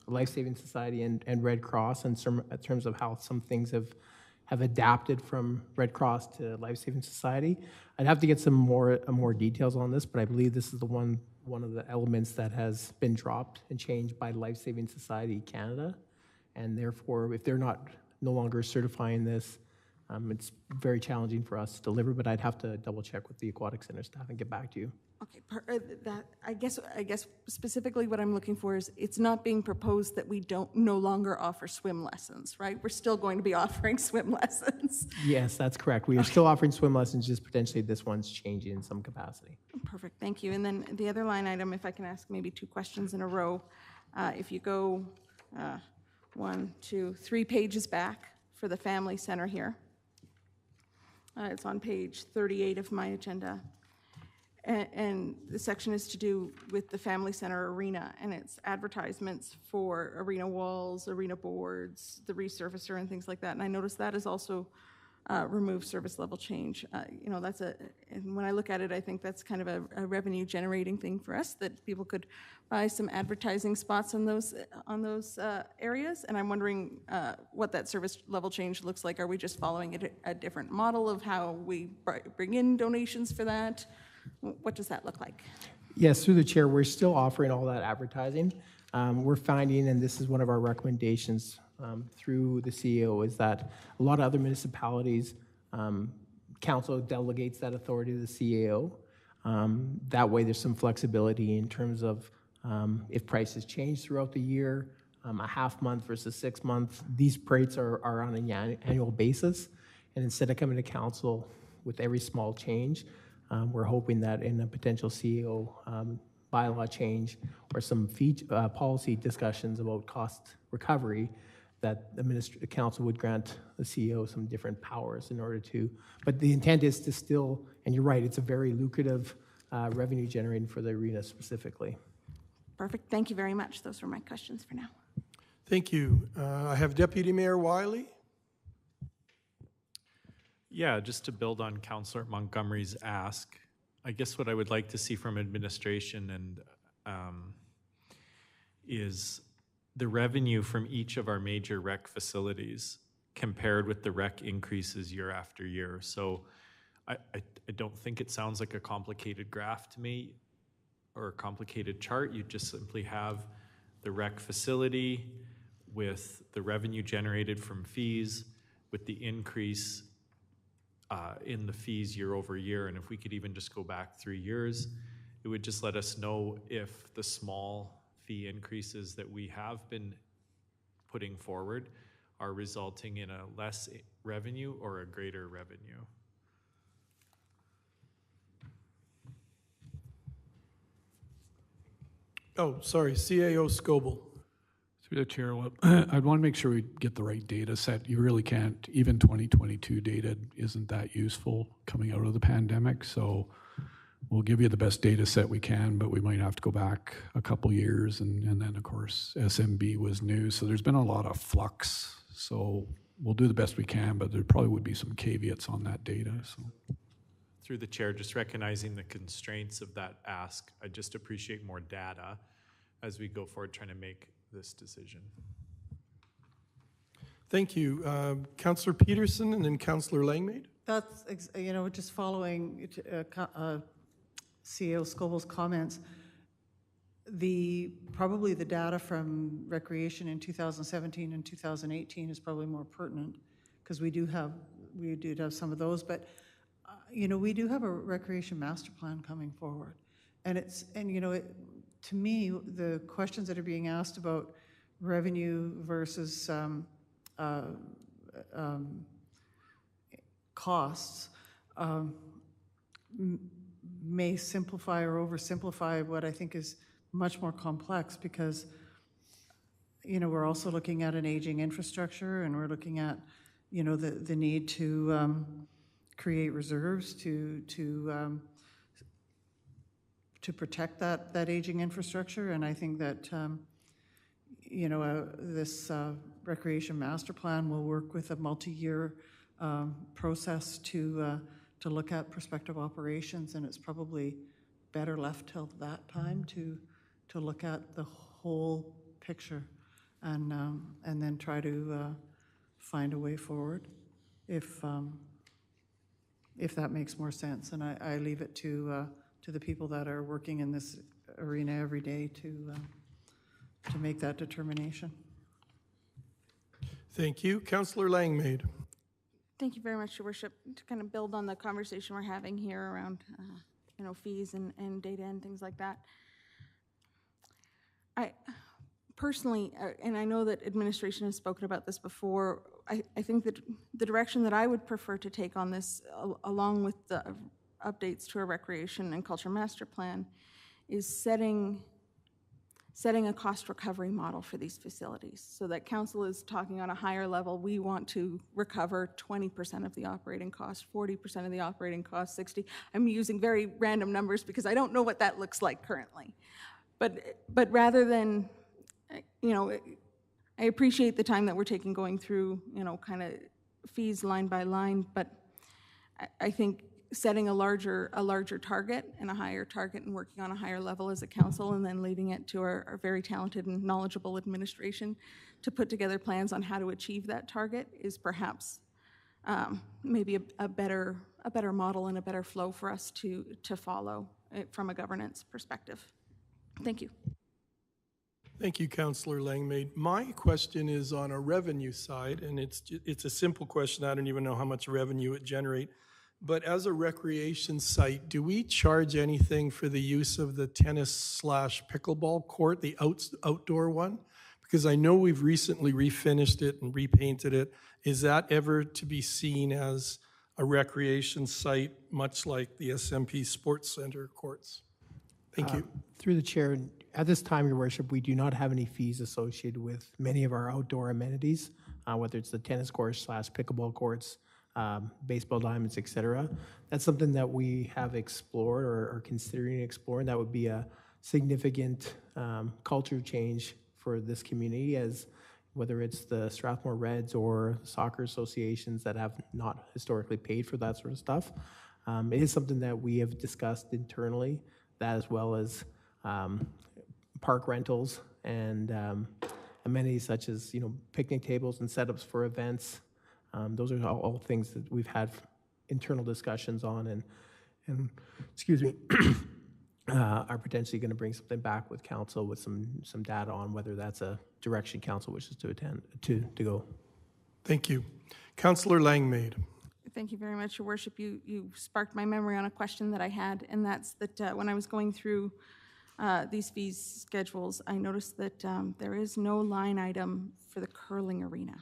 Life Saving Society and Red Cross in terms of how some things have adapted from Red Cross to Life Saving Society. I'd have to get some more details on this, but I believe this is the one of the elements that has been dropped and changed by Life Saving Society Canada, and therefore, if they're no longer certifying this, it's very challenging for us to deliver. But I'd have to double check with the Aquatic Center staff and get back to you. Okay, I guess specifically what I'm looking for is it's not being proposed that we no longer offer swim lessons, right? We're still going to be offering swim lessons. Yes, that's correct. We are still offering swim lessons, just potentially this one's changing in some capacity. Perfect, thank you. And then the other line item, if I can ask maybe two questions in a row. If you go 1, 2, 3 pages back for the Family Center here. It's on page 38 of my agenda. And the section is to do with the Family Center arena, and it's advertisements for arena walls, arena boards, the resurfacer, and things like that. And I noticed that is also removed service level change. You know, and when I look at it, I think that's kind of a revenue generating thing for us, that people could buy some advertising spots on those areas. And I'm wondering what that service level change looks like. Are we just following a different model of how we bring in donations for that? What does that look like? Yes, through the chair, we're still offering all that advertising. We're finding, and this is one of our recommendations through the CEO, is that a lot of other municipalities, council delegates that authority to the CAO. That way there's some flexibility in terms of if prices change throughout the year, a half month versus 6 months, these rates are on an annual basis. And instead of coming to council with every small change, we're hoping that in a potential CEO bylaw change or some policy discussions about cost recovery, that the council would grant the CEO some different powers in order to, but the intent is to still, and you're right, it's a very lucrative revenue generating for the arena specifically. Perfect, thank you very much. Those were my questions for now. Thank you. I have Deputy Mayor Wiley. Yeah, just to build on Councillor Montgomery's ask, I guess what I would like to see from administration and is the revenue from each of our major rec facilities compared with the rec increases year after year. So I don't think it sounds like a complicated graph to me or a complicated chart. You just simply have the rec facility with the revenue generated from fees, with the increase in the fees year over year. And if we could even just go back 3 years, it would just let us know if the small fee increases that we have been putting forward are resulting in a less revenue or a greater revenue. Oh, sorry, CAO Scoble. Through the chair, well, I'd want to make sure we get the right data set. You really can't, even 2022 data isn't that useful coming out of the pandemic. So we'll give you the best data set we can, but we might have to go back a couple years. And then, of course, SMB was new. So there's been a lot of flux. So we'll do the best we can, but there probably would be some caveats on that data. So. Through the chair, just recognizing the constraints of that ask, I just appreciate more data as we go forward trying to make this decision. Thank you. Councillor Peterson and then Councillor Langmaid. That's, just following CEO Scoble's comments, probably the data from recreation in 2017 and 2018 is probably more pertinent because we do have some of those, but we do have a recreation master plan coming forward, to me, the questions that are being asked about revenue versus costs may simplify or oversimplify what I think is much more complex because, we're also looking at an aging infrastructure and we're looking at, the need to create reserves to protect that aging infrastructure. And I think that, this recreation master plan will work with a multi-year process to look at prospective operations, and it's probably better left till that time to look at the whole picture and then try to find a way forward if that makes more sense. And I leave it to the people that are working in this arena every day to make that determination. Thank you. Councillor Langmaid. Thank you very much, Your Worship. To kind of build on the conversation we're having here around, fees and data and things like that. I personally, and I know that administration has spoken about this before, I think that the direction that I would prefer to take on this, along with the updates to our recreation and culture master plan, is setting a cost recovery model for these facilities so that council is talking on a higher level. We want to recover 20% of the operating cost, 40% of the operating cost, 60. I'm using very random numbers because I don't know what that looks like currently. But rather than, I appreciate the time that we're taking going through, kind of fees line by line, but I think setting a larger target and a higher target and working on a higher level as a council and then leaving it to our very talented and knowledgeable administration to put together plans on how to achieve that target is perhaps maybe a better model and a better flow for us to follow from a governance perspective. Thank you. Thank you, Councillor Langmaid. My question is on a revenue side, and it's a simple question. I don't even know how much revenue it generates. But as a recreation site, do we charge anything for the use of the tennis/pickleball court, the outdoor one? Because I know we've recently refinished it and repainted it. Is that ever to be seen as a recreation site, much like the SMP Sports Center courts? Thank you. Through the chair, at this time, Your Worship, we do not have any fees associated with many of our outdoor amenities, whether it's the tennis courts/pickleball courts, baseball diamonds, etc. That's something that we have explored or are considering exploring. That would be a significant culture change for this community, as whether it's the Strathmore Reds or soccer associations that have not historically paid for that sort of stuff. It is something that we have discussed internally, that as well as park rentals and amenities such as picnic tables and setups for events. Those are all things that we've had internal discussions on, and excuse me, are potentially going to bring something back with council with some data on whether that's a direction council wishes to go. Thank you. Councillor Langmaid. Thank you very much, Your Worship. You sparked my memory on a question that I had, and that's that when I was going through these fees schedules, I noticed that there is no line item for the curling arena.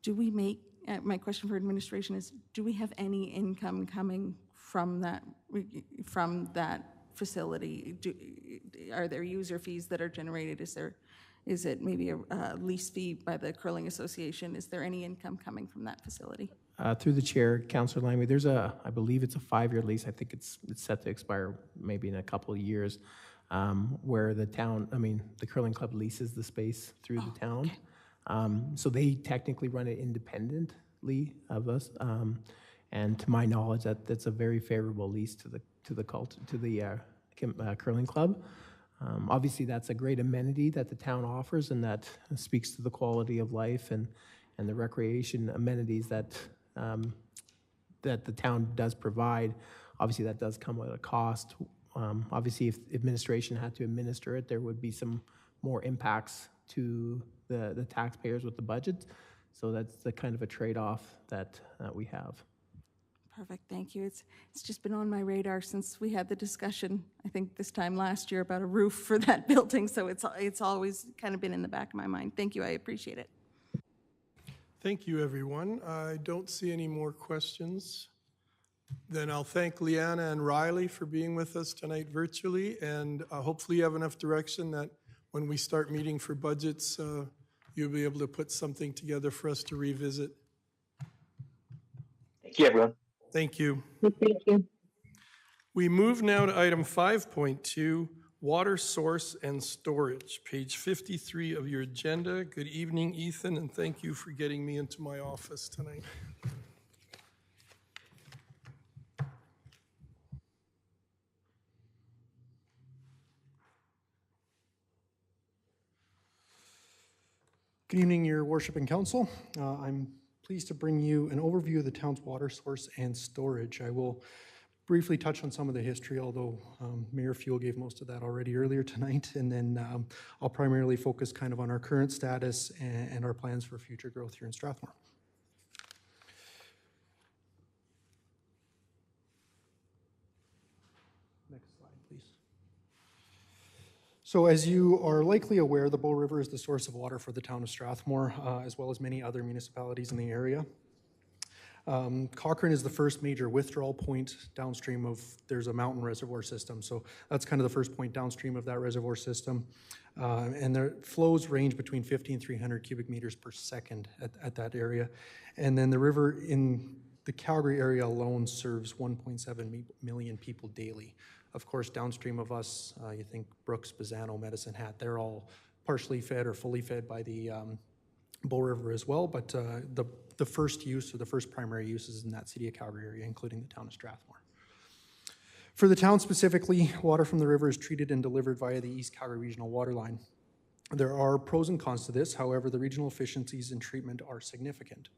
Do we make, my question for administration is, do we have any income coming from that facility? Are there user fees that are generated? Is it maybe a lease fee by the Curling Association? Is there any income coming from that facility? Through the chair, Councillor Langley, there's I believe it's a 5-year lease. I think it's set to expire maybe in a couple of years, where the curling club leases the space through the town. So they technically run it independently of us. And to my knowledge, that's a very favorable lease to the curling club. Obviously, that's a great amenity that the town offers, and that speaks to the quality of life and the recreation amenities that the town does provide. Obviously, that does come at a cost. Obviously, if administration had to administer it, there would be some more impacts to the taxpayers with the budget. So that's the kind of a trade-off that we have. Perfect, thank you. It's just been on my radar since we had the discussion, I think this time last year, about a roof for that building, so it's always kind of been in the back of my mind. Thank you, I appreciate it. Thank you, everyone. I don't see any more questions. Then I'll thank Leanna and Riley for being with us tonight virtually, and hopefully you have enough direction that when we start meeting for budgets, you'll be able to put something together for us to revisit. Thank you, everyone. Thank you. Thank you. We move now to item 5.2, water source and storage, page 53 of your agenda. Good evening, Ethan, and thank you for getting me into my office tonight. Good evening, Your Worship and Council. I'm pleased to bring you an overview of the town's water source and storage. I will briefly touch on some of the history, although Mayor Fuel gave most of that already earlier tonight, and then I'll primarily focus kind of on our current status and our plans for future growth here in Strathmore. Next slide, please. So as you are likely aware, the Bow River is the source of water for the town of Strathmore, as well as many other municipalities in the area. Cochrane is the first major withdrawal point downstream of, there's a mountain reservoir system, so that's kind of the first point downstream of that reservoir system. And their flows range between 50 and 300 cubic meters per second at that area. And then the river in the Calgary area alone serves 1.7 million people daily. Of course, downstream of us, you think Brooks, Bazzano, Medicine Hat, they're all partially fed or fully fed by the Bow River as well, but the first use, or the first primary use, is in that City of Calgary area, including the town of Strathmore. For the town specifically, water from the river is treated and delivered via the East Calgary Regional Water Line. There are pros and cons to this, however, the regional efficiencies in treatment are significant.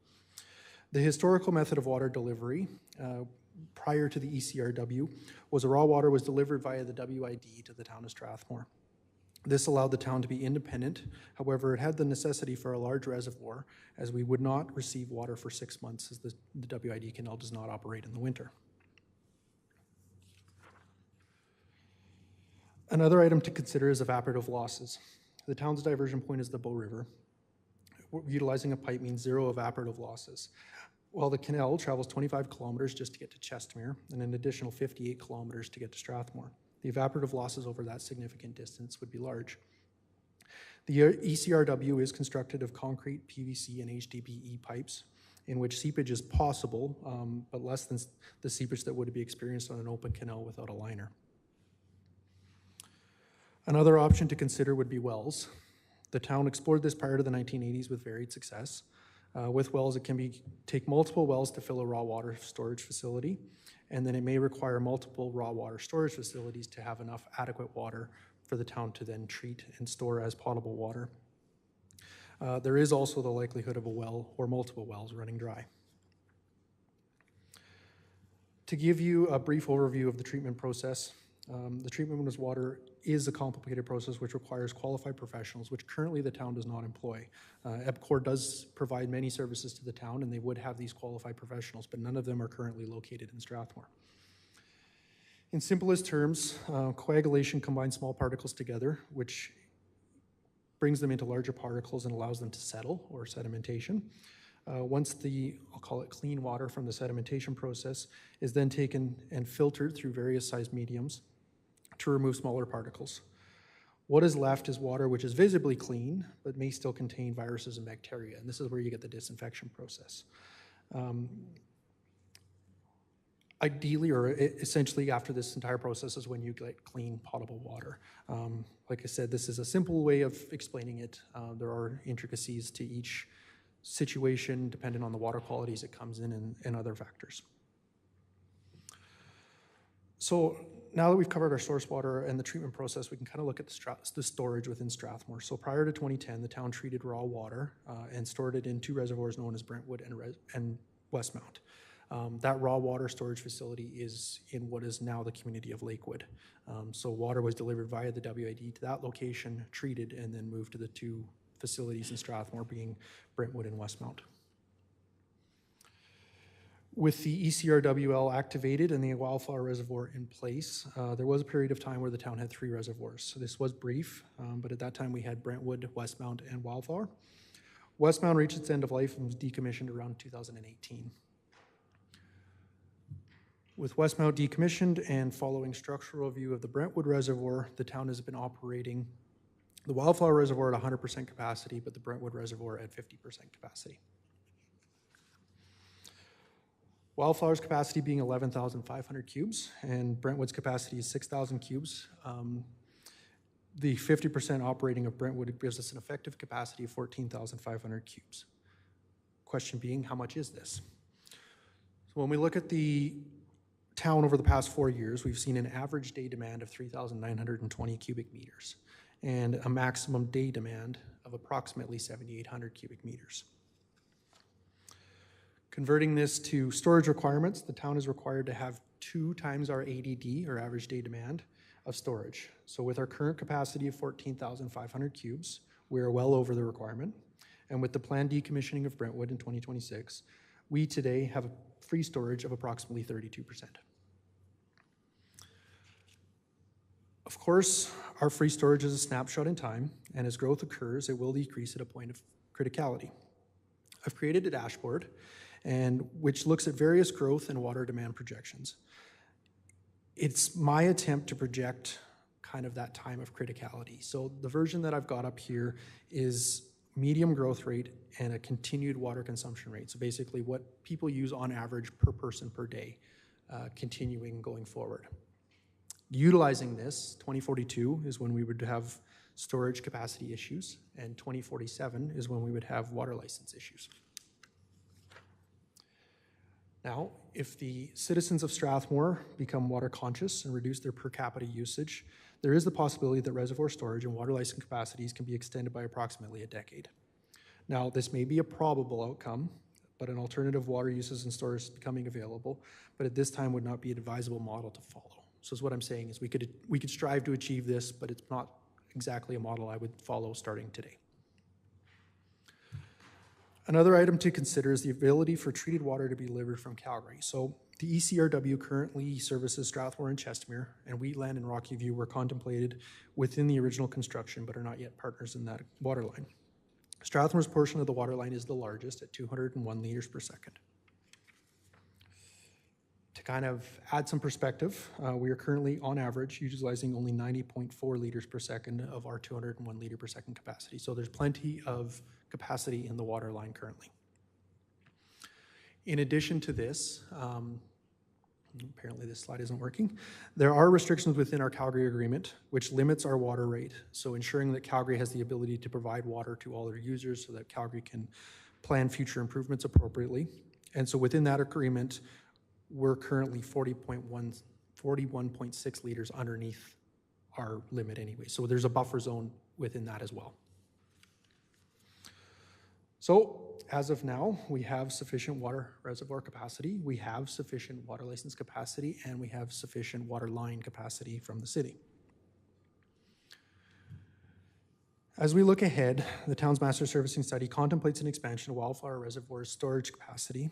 The historical method of water delivery, prior to the ECRW, was raw water was delivered via the WID to the town of Strathmore. This allowed the town to be independent. However, it had the necessity for a large reservoir, as we would not receive water for 6 months, as the WID canal does not operate in the winter. Another item to consider is evaporative losses. The town's diversion point is the Bow River. Utilizing a pipe means zero evaporative losses. While the canal travels 25 kilometers just to get to Chestermere, and an additional 58 kilometers to get to Strathmore. The evaporative losses over that significant distance would be large. The ECRW is constructed of concrete, PVC, and HDPE pipes, in which seepage is possible, but less than the seepage that would be experienced on an open canal without a liner. Another option to consider would be wells. The town explored this prior to the 1980s with varied success. With wells, it can take multiple wells to fill a raw water storage facility, and then it may require multiple raw water storage facilities to have enough adequate water for the town to then treat and store as potable water. There is also the likelihood of a well or multiple wells running dry. To give you a brief overview of the treatment process, The treatment of water is a complicated process which requires qualified professionals, which currently the town does not employ. EPCOR does provide many services to the town, and they would have these qualified professionals, but none of them are currently located in Strathmore. In simplest terms, coagulation combines small particles together, which brings them into larger particles and allows them to settle, or sedimentation. Once I'll call it clean water from the sedimentation process, is then taken and filtered through various sized mediums to remove smaller particles. What is left is water which is visibly clean, but may still contain viruses and bacteria, and this is where you get the disinfection process. Ideally, or essentially after this entire process is when you get clean, potable water. Like I said, this is a simple way of explaining it. There are intricacies to each situation depending on the water qualities it comes in and other factors. So now that we've covered our source water and the treatment process, we can kind of look at the storage within Strathmore. So prior to 2010, the town treated raw water and stored it in two reservoirs known as Brentwood and Westmount. That raw water storage facility is in what is now the community of Lakewood. So water was delivered via the WID to that location, treated, and then moved to the two facilities in Strathmore, being Brentwood and Westmount. With the ECRWL activated and the Wildflower Reservoir in place, there was a period of time where the town had three reservoirs. So this was brief, but at that time we had Brentwood, Westmount, and Wildflower. Westmount reached its end of life and was decommissioned around 2018. With Westmount decommissioned and following structural review of the Brentwood Reservoir, the town has been operating the Wildflower Reservoir at 100% capacity, but the Brentwood Reservoir at 50% capacity. Wildflower's capacity being 11,500 cubes, and Brentwood's capacity is 6,000 cubes. The 50% operating of Brentwood gives us an effective capacity of 14,500 cubes. Question being, how much is this? So when we look at the town over the past 4 years, we've seen an average day demand of 3,920 cubic meters and a maximum day demand of approximately 7,800 cubic meters. Converting this to storage requirements, the town is required to have 2 times our ADD, or average day demand, of storage. So with our current capacity of 14,500 cubes, we are well over the requirement. And with the planned decommissioning of Brentwood in 2026, we today have a free storage of approximately 32%. Of course, our free storage is a snapshot in time, and as growth occurs, it will decrease at a point of criticality. I've created a dashboard which looks at various growth and water demand projections. It's my attempt to project kind of that time of criticality. So the version that I've got up here is medium growth rate and a continued water consumption rate. So basically what people use on average per person per day, continuing going forward. Utilizing this, 2042 is when we would have storage capacity issues, and 2047 is when we would have water license issues. Now, if the citizens of Strathmore become water conscious and reduce their per capita usage, there is the possibility that reservoir storage and water license capacities can be extended by approximately a decade. Now, this may be a probable outcome, but an alternative water uses and storage is becoming available, but at this time would not be an advisable model to follow. So what I'm saying is we could strive to achieve this, but it's not exactly a model I would follow starting today. Another item to consider is the ability for treated water to be delivered from Calgary. So the ECRW currently services Strathmore and Chestermere, and Wheatland and Rocky View were contemplated within the original construction, but are not yet partners in that water line. Strathmore's portion of the water line is the largest at 201 liters per second. To kind of add some perspective, we are currently on average utilizing only 90.4 liters per second of our 201 liter per second capacity. So there's plenty of capacity in the water line currently. In addition to this, apparently this slide isn't working, there are restrictions within our Calgary agreement which limits our water rate. So ensuring that Calgary has the ability to provide water to all their users so that Calgary can plan future improvements appropriately. And so within that agreement, we're currently 41.6 liters underneath our limit anyway. So there's a buffer zone within that as well. So as of now, we have sufficient water reservoir capacity, we have sufficient water license capacity, and we have sufficient water line capacity from the city. As we look ahead, the town's master servicing study contemplates an expansion of Wildflower Reservoir's storage capacity.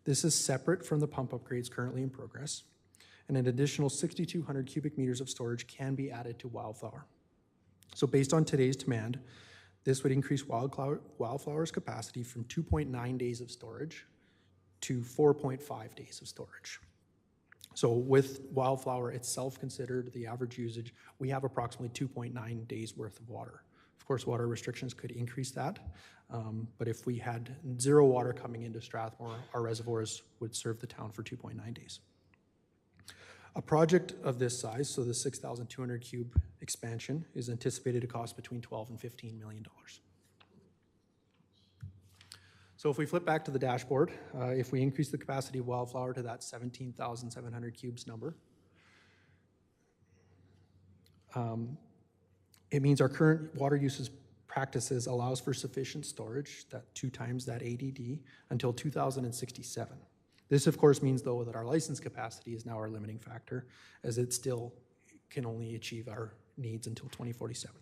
This is separate from the pump upgrades currently in progress, and an additional 6,200 cubic meters of storage can be added to Wildflower. So based on today's demand, this would increase Wildflower's capacity from 2.9 days of storage to 4.5 days of storage. So with Wildflower itself considered the average usage, we have approximately 2.9 days worth of water. Of course, water restrictions could increase that, but if we had zero water coming into Strathmore, our reservoirs would serve the town for 2.9 days. A project of this size, so the 6,200 cube expansion, is anticipated to cost between $12 and $15 million. So if we flip back to the dashboard, if we increase the capacity of Wildflower to that 17,700 cubes number, it means our current water usage practices allows for sufficient storage, that 2 times that ADD, until 2067. This, of course, means, though, that our license capacity is now our limiting factor, as it still can only achieve our needs until 2047.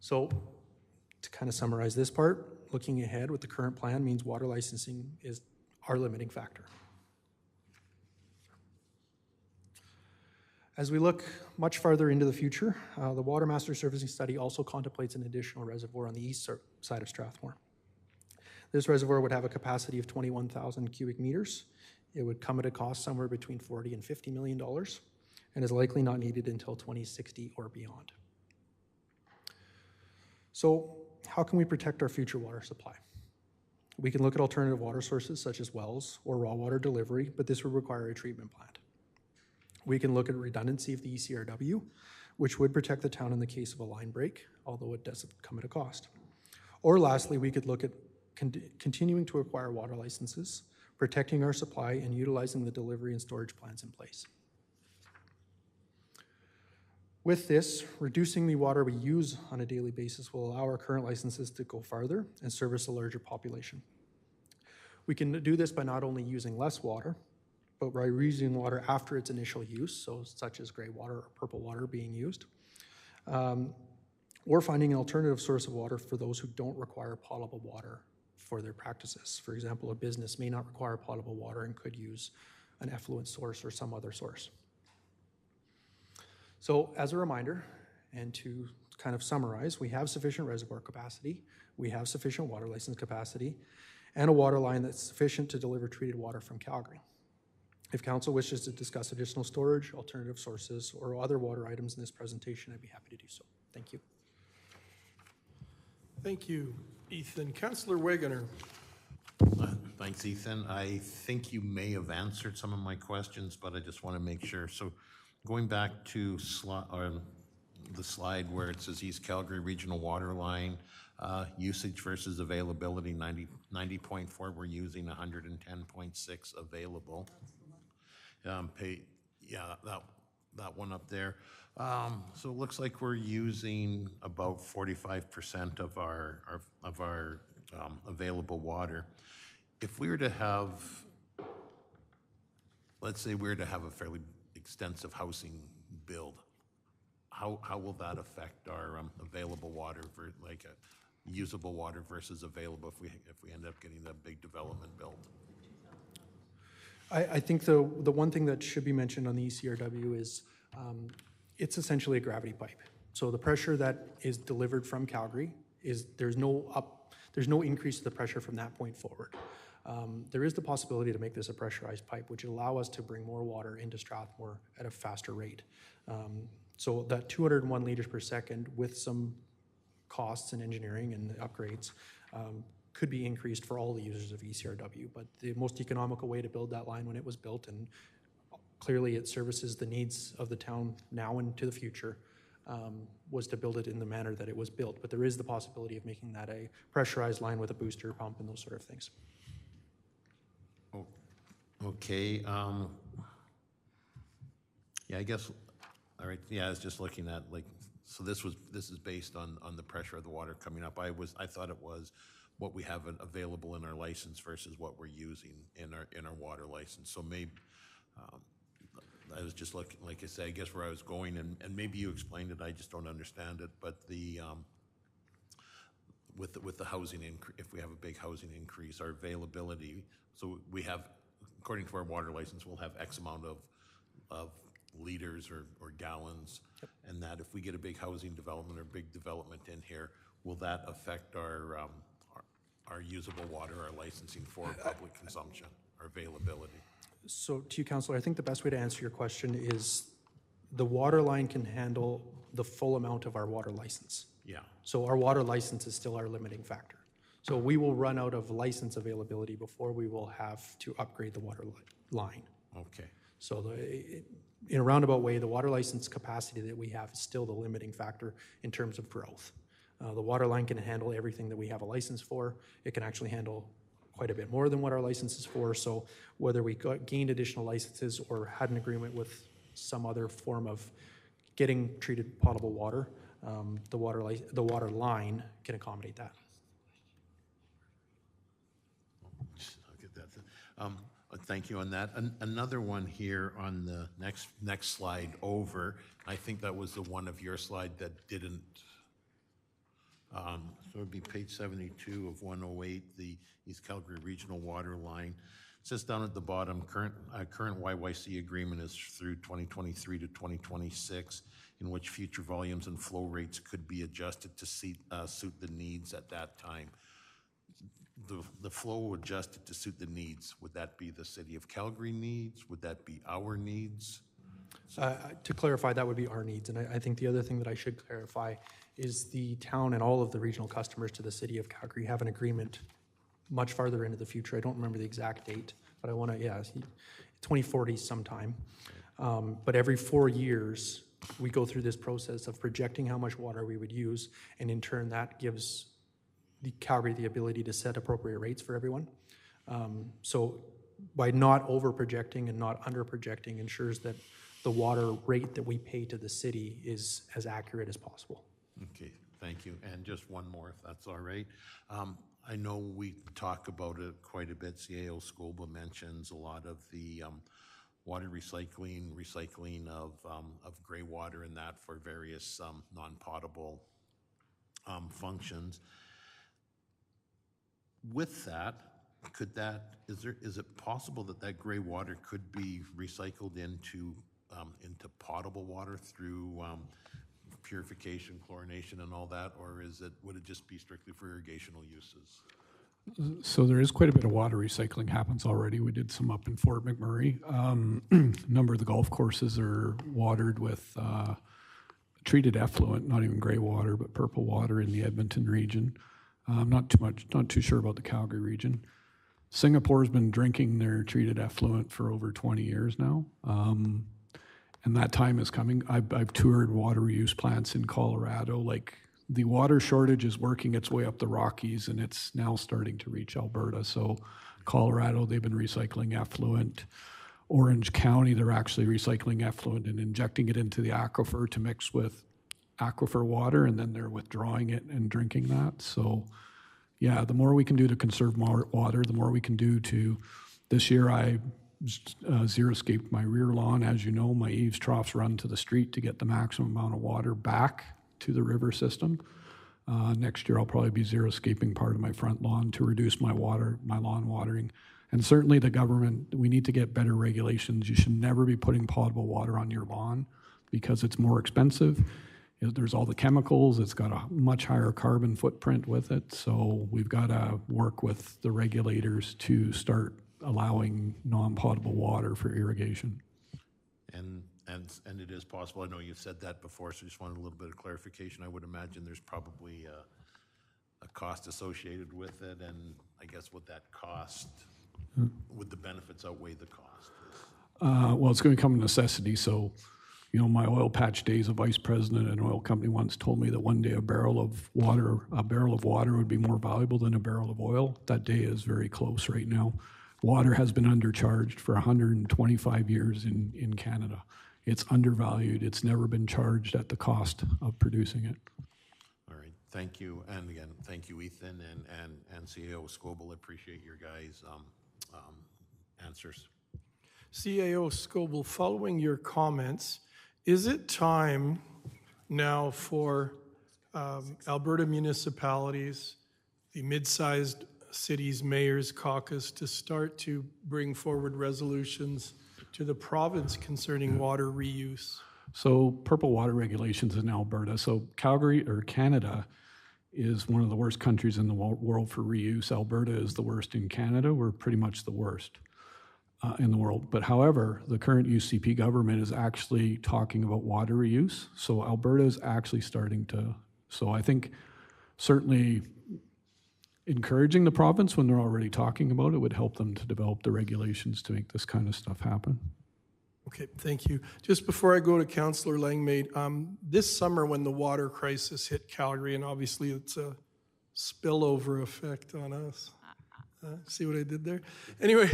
So, to kind of summarize this part, looking ahead with the current plan means water licensing is our limiting factor. As we look much farther into the future, the Water Master Servicing Study also contemplates an additional reservoir on the east side of Strathmore. This reservoir would have a capacity of 21,000 cubic meters. It would come at a cost somewhere between $40 and $50 million, and is likely not needed until 2060 or beyond. So, how can we protect our future water supply? We can look at alternative water sources such as wells or raw water delivery, but this would require a treatment plant. We can look at redundancy of the ECRW, which would protect the town in the case of a line break, although it does come at a cost. Or lastly, we could look at continuing to acquire water licenses, protecting our supply, and utilizing the delivery and storage plans in place. With this, reducing the water we use on a daily basis will allow our current licenses to go farther and service a larger population. We can do this by not only using less water, but by reusing water after its initial use, so such as gray water or purple water being used, or finding an alternative source of water for those who don't require potable water for their practices. For example, a business may not require potable water and could use an effluent source or some other source. So as a reminder, and to kind of summarize, we have sufficient reservoir capacity, we have sufficient water license capacity, and a water line that's sufficient to deliver treated water from Calgary. If council wishes to discuss additional storage, alternative sources, or other water items in this presentation, I'd be happy to do so. Thank you. Thank you, Ethan. Councillor Wegener. Thanks, Ethan. I think you may have answered some of my questions, but I just want to make sure. So going back to the slide where it says East Calgary Regional Water Line, usage versus availability, 90.4, we're using 110.6 available. That one up there. So it looks like we're using about 45% of our available water. If we were to have, let's say we were to have a fairly extensive housing build, how will that affect our available water, usable water versus available if we end up getting that big development built? I think the one thing that should be mentioned on the ECRW is it's essentially a gravity pipe. So the pressure that is delivered from Calgary is there's no increase to the pressure from that point forward. There is the possibility to make this a pressurized pipe, which would allow us to bring more water into Strathmore at a faster rate. So that 201 liters per second with some costs and engineering and upgrades could be increased for all the users of ECRW, but the most economical way to build that line when it was built, and clearly it services the needs of the town now and to the future, was to build it in the manner that it was built. But there is the possibility of making that a pressurized line with a booster pump and those sort of things. Okay. Yeah, I guess, all right. Yeah, I was just looking at like So this is based on the pressure of the water coming up. I thought it was what we have available in our license versus what we're using in our water license. So maybe, I was just looking, like I say, I guess where I was going, and maybe you explained it, I just don't understand it, but with the housing if we have a big housing increase, our availability, so we have, according to our water license, we'll have X amount of liters or gallons, and that if we get a big housing development or big development in here, will that affect our usable water, our licensing for public consumption, our availability? So to you, Councillor, I think the best way to answer your question is the water line can handle the full amount of our water license. Yeah. So our water license is still our limiting factor. So we will run out of license availability before we will have to upgrade the water line. Okay. So in a roundabout way, the water license capacity that we have is still the limiting factor in terms of growth. The water line can handle everything that we have a license for. It can actually handle quite a bit more than what our license is for. So whether we gained additional licenses or had an agreement with some other form of getting treated potable water, the water line can accommodate that. I'll get that. Thank you on that. Another one here on the next slide over. I think that was the one of your slide that didn't. So it would be page 72 of 108, the East Calgary Regional Water Line. It says down at the bottom, current YYC agreement is through 2023 to 2026, in which future volumes and flow rates could be adjusted to suit the needs at that time. The flow adjusted to suit the needs, would that be the City of Calgary needs? Would that be our needs? To clarify, that would be our needs. And I think the other thing that I should clarify is the town and all of the regional customers to the City of Calgary have an agreement much farther into the future. I don't remember the exact date, but I want to, 2040 sometime. But every 4 years, we go through this process of projecting how much water we would use, and in turn, that gives the Calgary the ability to set appropriate rates for everyone. So by not over-projecting and not under-projecting ensures that the water rate that we pay to the city is as accurate as possible. Okay, thank you. And just one more, if that's all right. I know we talk about it quite a bit. CAO Scoba mentions a lot of the water recycling of gray water and that for various non-potable functions. With that, is it possible that gray water could be recycled into potable water through purification, chlorination, and all that, or would it just be strictly for irrigational uses? So there is quite a bit of water recycling happens already. We did some up in Fort McMurray. A number of the golf courses are watered with treated effluent, not even gray water, but purple water in the Edmonton region. Not too sure about the Calgary region. Singapore's been drinking their treated effluent for over 20 years now. And that time is coming. I've toured water reuse plants in Colorado. Like, the water shortage is working its way up the Rockies, and it's now starting to reach Alberta. So Colorado, they've been recycling effluent. Orange County, they're actually recycling effluent and injecting it into the aquifer to mix with aquifer water, and then they're withdrawing it and drinking that. So yeah, the more we can do to conserve more water, the more we can do to, this year I zero-scaped my rear lawn. As you know, my eaves troughs run to the street to get the maximum amount of water back to the river system. Next year I'll probably be zero-scaping part of my front lawn to reduce my lawn watering. And certainly the government, we need to get better regulations. You should never be putting potable water on your lawn because it's more expensive. There's all the chemicals, it's got a much higher carbon footprint with it. So we've got to work with the regulators to start allowing non-potable water for irrigation. And it is possible. I know you've said that before, so just wanted a little bit of clarification. I would imagine there's probably a cost associated with it, and I guess what that cost, would the benefits outweigh the cost? Well, it's going to come a necessity. So, you know, my oil patch days, a vice president at an oil company once told me that one day a barrel of water would be more valuable than a barrel of oil. That day is very close right now. Water has been undercharged for 125 years in Canada. it's undervalued. It's never been charged at the cost of producing it. All right, thank you. And again, thank you, Ethan and CAO Scoble. Appreciate your guys' answers. CAO Scoble, following your comments, is it time now for Alberta municipalities, the mid-sized cities, mayors caucus to start to bring forward resolutions to the province concerning water reuse? So purple water regulations in Alberta. So Calgary or Canada is one of the worst countries in the world for reuse. Alberta is the worst in Canada. We're pretty much the worst in the world. But however, the current UCP government is actually talking about water reuse. So Alberta is actually starting to, so I think certainly encouraging the province when they're already talking about it would help them to develop the regulations to make this kind of stuff happen. Okay, thank you. Just before I go to Councillor Langmaid, this summer when the water crisis hit Calgary, and obviously it's a spillover effect on us. See what I did there? Anyway,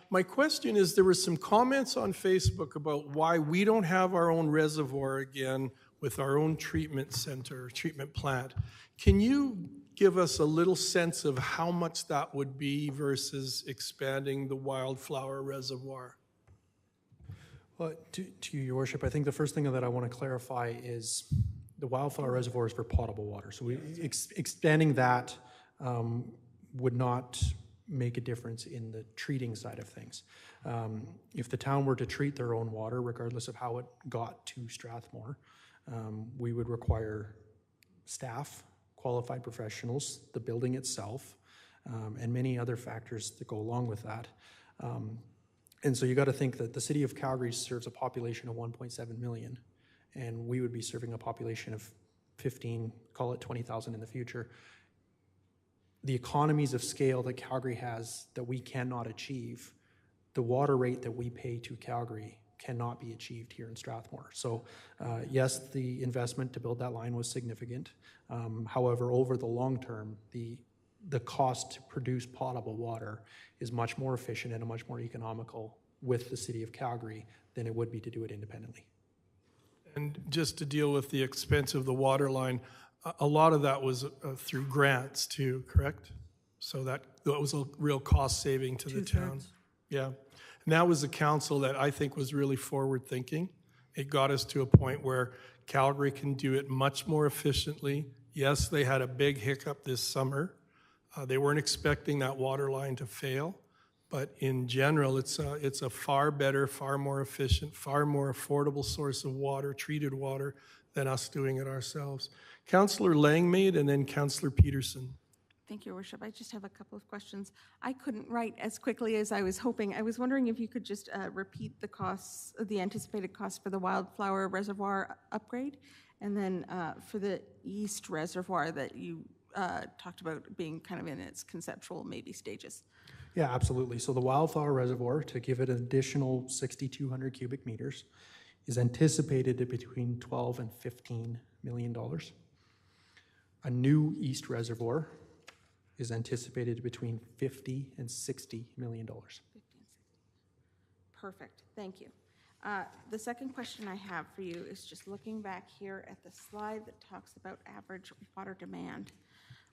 my question is, there were some comments on Facebook about why we don't have our own reservoir again with our own treatment center, treatment plant. Can you give us a little sense of how much that would be versus expanding the Wildflower Reservoir? Well, to your worship, I think the first thing that I want to clarify is the Wildflower Reservoir is for potable water. So expanding that would not make a difference in the treating side of things. If the town were to treat their own water, regardless of how it got to Strathmore, we would require staff, qualified professionals, the building itself, and many other factors that go along with that. And so you got to think that the city of Calgary serves a population of 1.7 million, and we would be serving a population of 15, call it 20,000 in the future. The economies of scale that Calgary has that we cannot achieve, the water rate that we pay to Calgary cannot be achieved here in Strathmore. So yes, the investment to build that line was significant. However, over the long term, the cost to produce potable water is much more efficient and much more economical with the city of Calgary than it would be to do it independently. And just to deal with the expense of the water line, a lot of that was through grants too, correct? So that was a real cost saving to the town. Yeah. And that was a council that I think was really forward thinking. It got us to a point where Calgary can do it much more efficiently. Yes, they had a big hiccup this summer. They weren't expecting that water line to fail, but in general, it's a far better, far more efficient, far more affordable source of water, treated water, than us doing it ourselves. Councillor Langmaid and then Councillor Peterson. Thank you, Your Worship. I just have a couple of questions. I couldn't write as quickly as I was hoping. I was wondering if you could just repeat the costs, the anticipated costs for the Wildflower Reservoir upgrade, and then for the East Reservoir that you talked about being kind of in its conceptual maybe stages. Yeah, absolutely. So the Wildflower Reservoir, to give it an additional 6,200 cubic meters, is anticipated at between $12 and $15 million. A new East Reservoir is anticipated between $50 and $60 million. Perfect, thank you. The second question I have for you is just looking back here at the slide that talks about average water demand,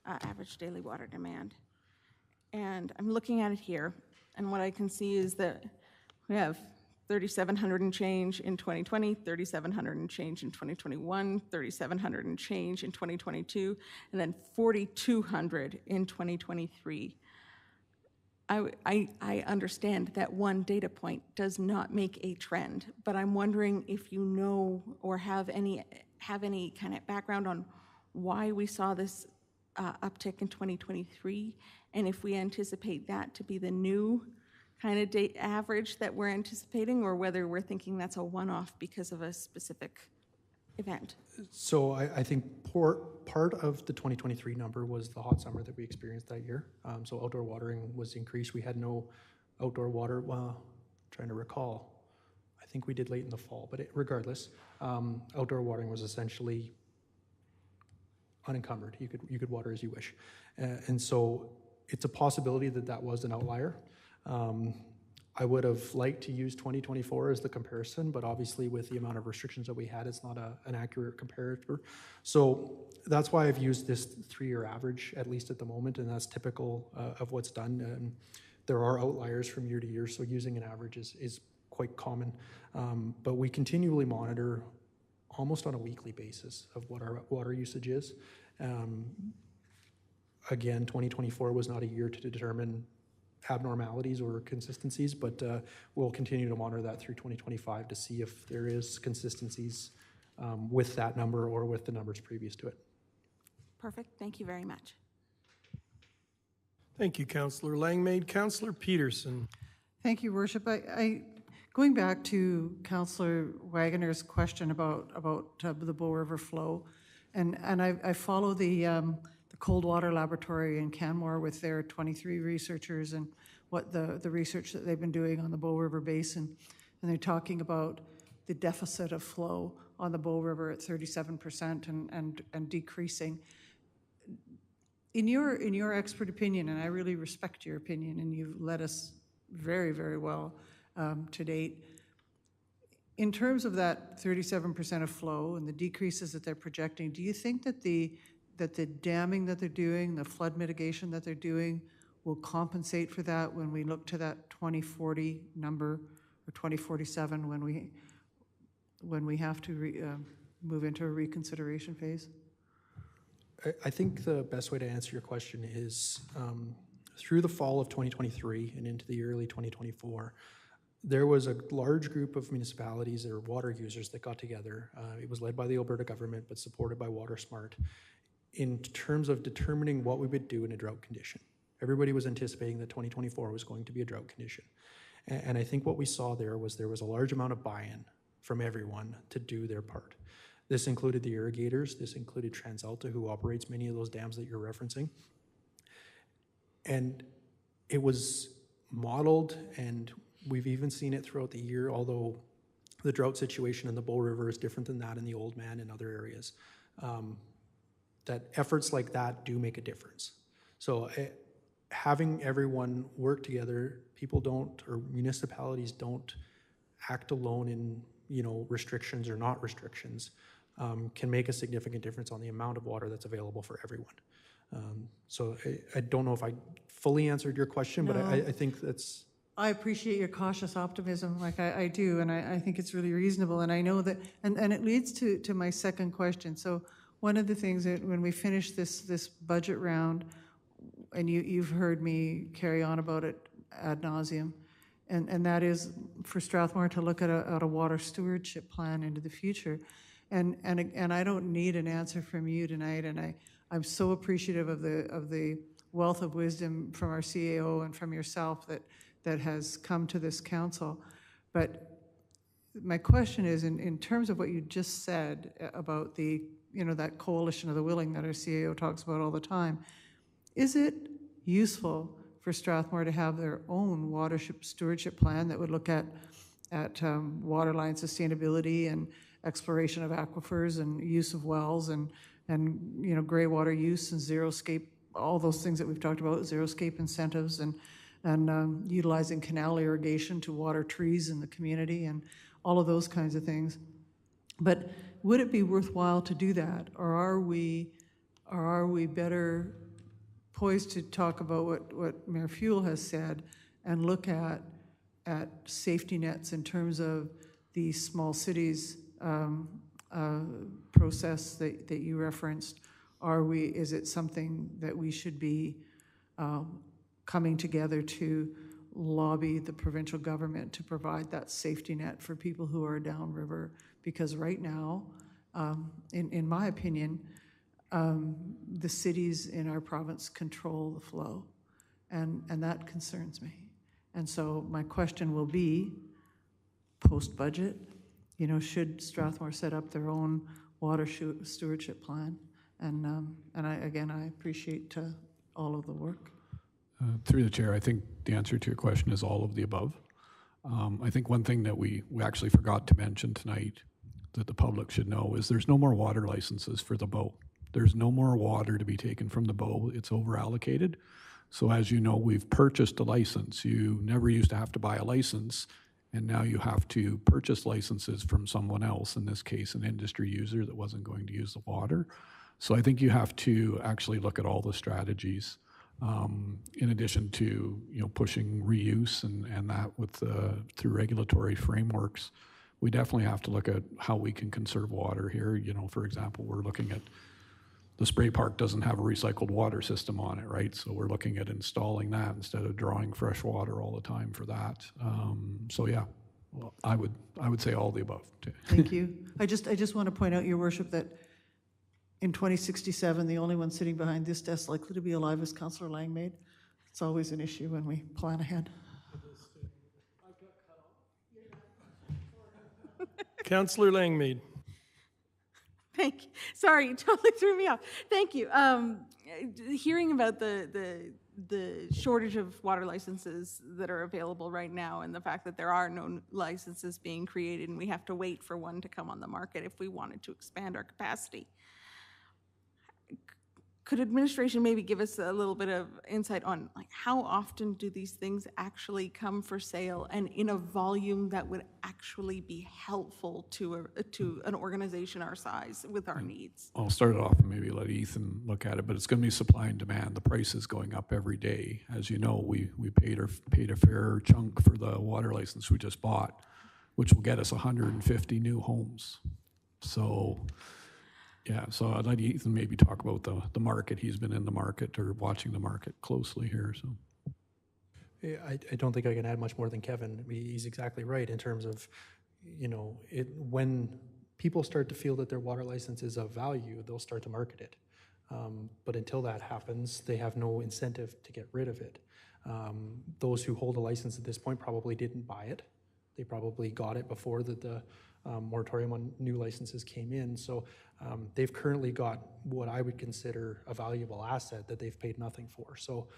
average daily water demand. And I'm looking at it here, and what I can see is that we have 3,700 and change in 2020, 3,700 and change in 2021, 3,700 and change in 2022, and then 4,200 in 2023. I understand that one data point does not make a trend, but I'm wondering if you know or have any kind of background on why we saw this uptick in 2023, and if we anticipate that to be the new kind of average that we're anticipating, or whether we're thinking that's a one-off because of a specific event. So I think part of the 2023 number was the hot summer that we experienced that year. So outdoor watering was increased. We had no outdoor water, well, trying to recall. I think we did late in the fall, but regardless, outdoor watering was essentially unencumbered. You could water as you wish. And so it's a possibility that that was an outlier. I would have liked to use 2024 as the comparison, but obviously with the amount of restrictions that we had, it's not an accurate comparator. So that's why I've used this 3-year average, at least at the moment, and that's typical of what's done. There are outliers from year to year, so using an average is quite common. But we continually monitor almost on a weekly basis of what our water usage is. Again, 2024 was not a year to determine abnormalities or consistencies, but we'll continue to monitor that through 2025 to see if there is consistencies with that number or with the numbers previous to it. Perfect. Thank you very much. Thank you, Councillor Langmaid. Councillor Peterson. Thank you, Worship. Going back to Councillor Wagner's question about the Bow River flow, and I follow the Coldwater Laboratory in Canmore with their 23 researchers and what the research that they've been doing on the Bow River Basin, and they're talking about the deficit of flow on the Bow River at 37% and decreasing. In your expert opinion, and I really respect your opinion, and you've led us very, very well to date, in terms of that 37% of flow and the decreases that they're projecting, do you think that the damming that they're doing, the flood mitigation that they're doing, will compensate for that when we look to that 2040 number or 2047 when we have to move into a reconsideration phase? I think the best way to answer your question is through the fall of 2023 and into the early 2024, there was a large group of municipalities or water users that got together. It was led by the Alberta government, but supported by WaterSmart, in terms of determining what we would do in a drought condition. Everybody was anticipating that 2024 was going to be a drought condition. And I think what we saw there was a large amount of buy-in from everyone to do their part. This included the irrigators, this included TransAlta, who operates many of those dams that you're referencing. And it was modeled, and we've even seen it throughout the year, although the drought situation in the Bow River is different than that in the Oldman and other areas, that efforts like that do make a difference. So having everyone work together, people don't, or municipalities don't act alone in, restrictions or not restrictions, can make a significant difference on the amount of water that's available for everyone. So I don't know if I fully answered your question, but I think that's... I appreciate your cautious optimism, like I do, and I think it's really reasonable, and I know that, and it leads to my second question. So one of the things that when we finish this budget round, and you've heard me carry on about it ad nauseum, and that is for Strathmore to look at a water stewardship plan into the future. And I don't need an answer from you tonight, and I'm so appreciative of the wealth of wisdom from our CAO and from yourself that has come to this council. But my question is, in terms of what you just said about the, that coalition of the willing that our CAO talks about all the time, is it useful for Strathmore to have their own watership stewardship plan that would look at waterline sustainability and exploration of aquifers and use of wells and gray water use and zero-scape, all those things that we've talked about, zero-scape incentives and utilizing canal irrigation to water trees in the community and all of those kinds of things. But would it be worthwhile to do that, or are we better poised to talk about what Mayor Fuel has said and look at safety nets in terms of the small cities process that you referenced? Is it something that we should be coming together to lobby the provincial government to provide that safety net for people who are downriver? Because right now, in my opinion, the cities in our province control the flow, and that concerns me. And so my question will be, post-budget, should Strathmore set up their own water stewardship plan? And I appreciate all of the work. Through the chair, I think the answer to your question is all of the above. I think one thing that we actually forgot to mention tonight that the public should know is there's no more water licenses for the Bow. There's no more water to be taken from the Bow. It's over allocated. So as you know, we've purchased a license. You never used to have to buy a license, and now you have to purchase licenses from someone else, in this case, an industry user that wasn't going to use the water. So I think you have to actually look at all the strategies, in addition to, pushing reuse and that with through regulatory frameworks. We definitely have to look at how we can conserve water here. For example, we're looking at the spray park doesn't have a recycled water system on it, right? So we're looking at installing that instead of drawing fresh water all the time for that. So yeah, well, I would say all the above. Thank you. I just want to point out, Your Worship, that in 2067, the only one sitting behind this desk likely to be alive is Councillor Langmaid. It's always an issue when we plan ahead. Councillor Langmaid. Thank you. Sorry, you totally threw me off. Thank you. Hearing about the shortage of water licenses that are available right now, and the fact that there are no licenses being created and we have to wait for one to come on the market if we wanted to expand our capacity. Could administration maybe give us a little bit of insight on how often do these things actually come for sale, and in a volume that would actually be helpful to an organization our size with our needs? I'll start it off and maybe let Ethan look at it, but it's going to be supply and demand. The price is going up every day. As you know, we paid a fair chunk for the water license we just bought, which will get us 150 new homes. So. Yeah, so I'd like Ethan maybe talk about the market. He's been in the market or watching the market closely here. So, Yeah, I don't think I can add much more than Kevin. He's exactly right in terms of, when people start to feel that their water license is of value, they'll start to market it. But until that happens, they have no incentive to get rid of it. Those who hold a license at this point probably didn't buy it. They probably got it before the moratorium on new licenses came in. So they've currently got what I would consider a valuable asset that they've paid nothing for. So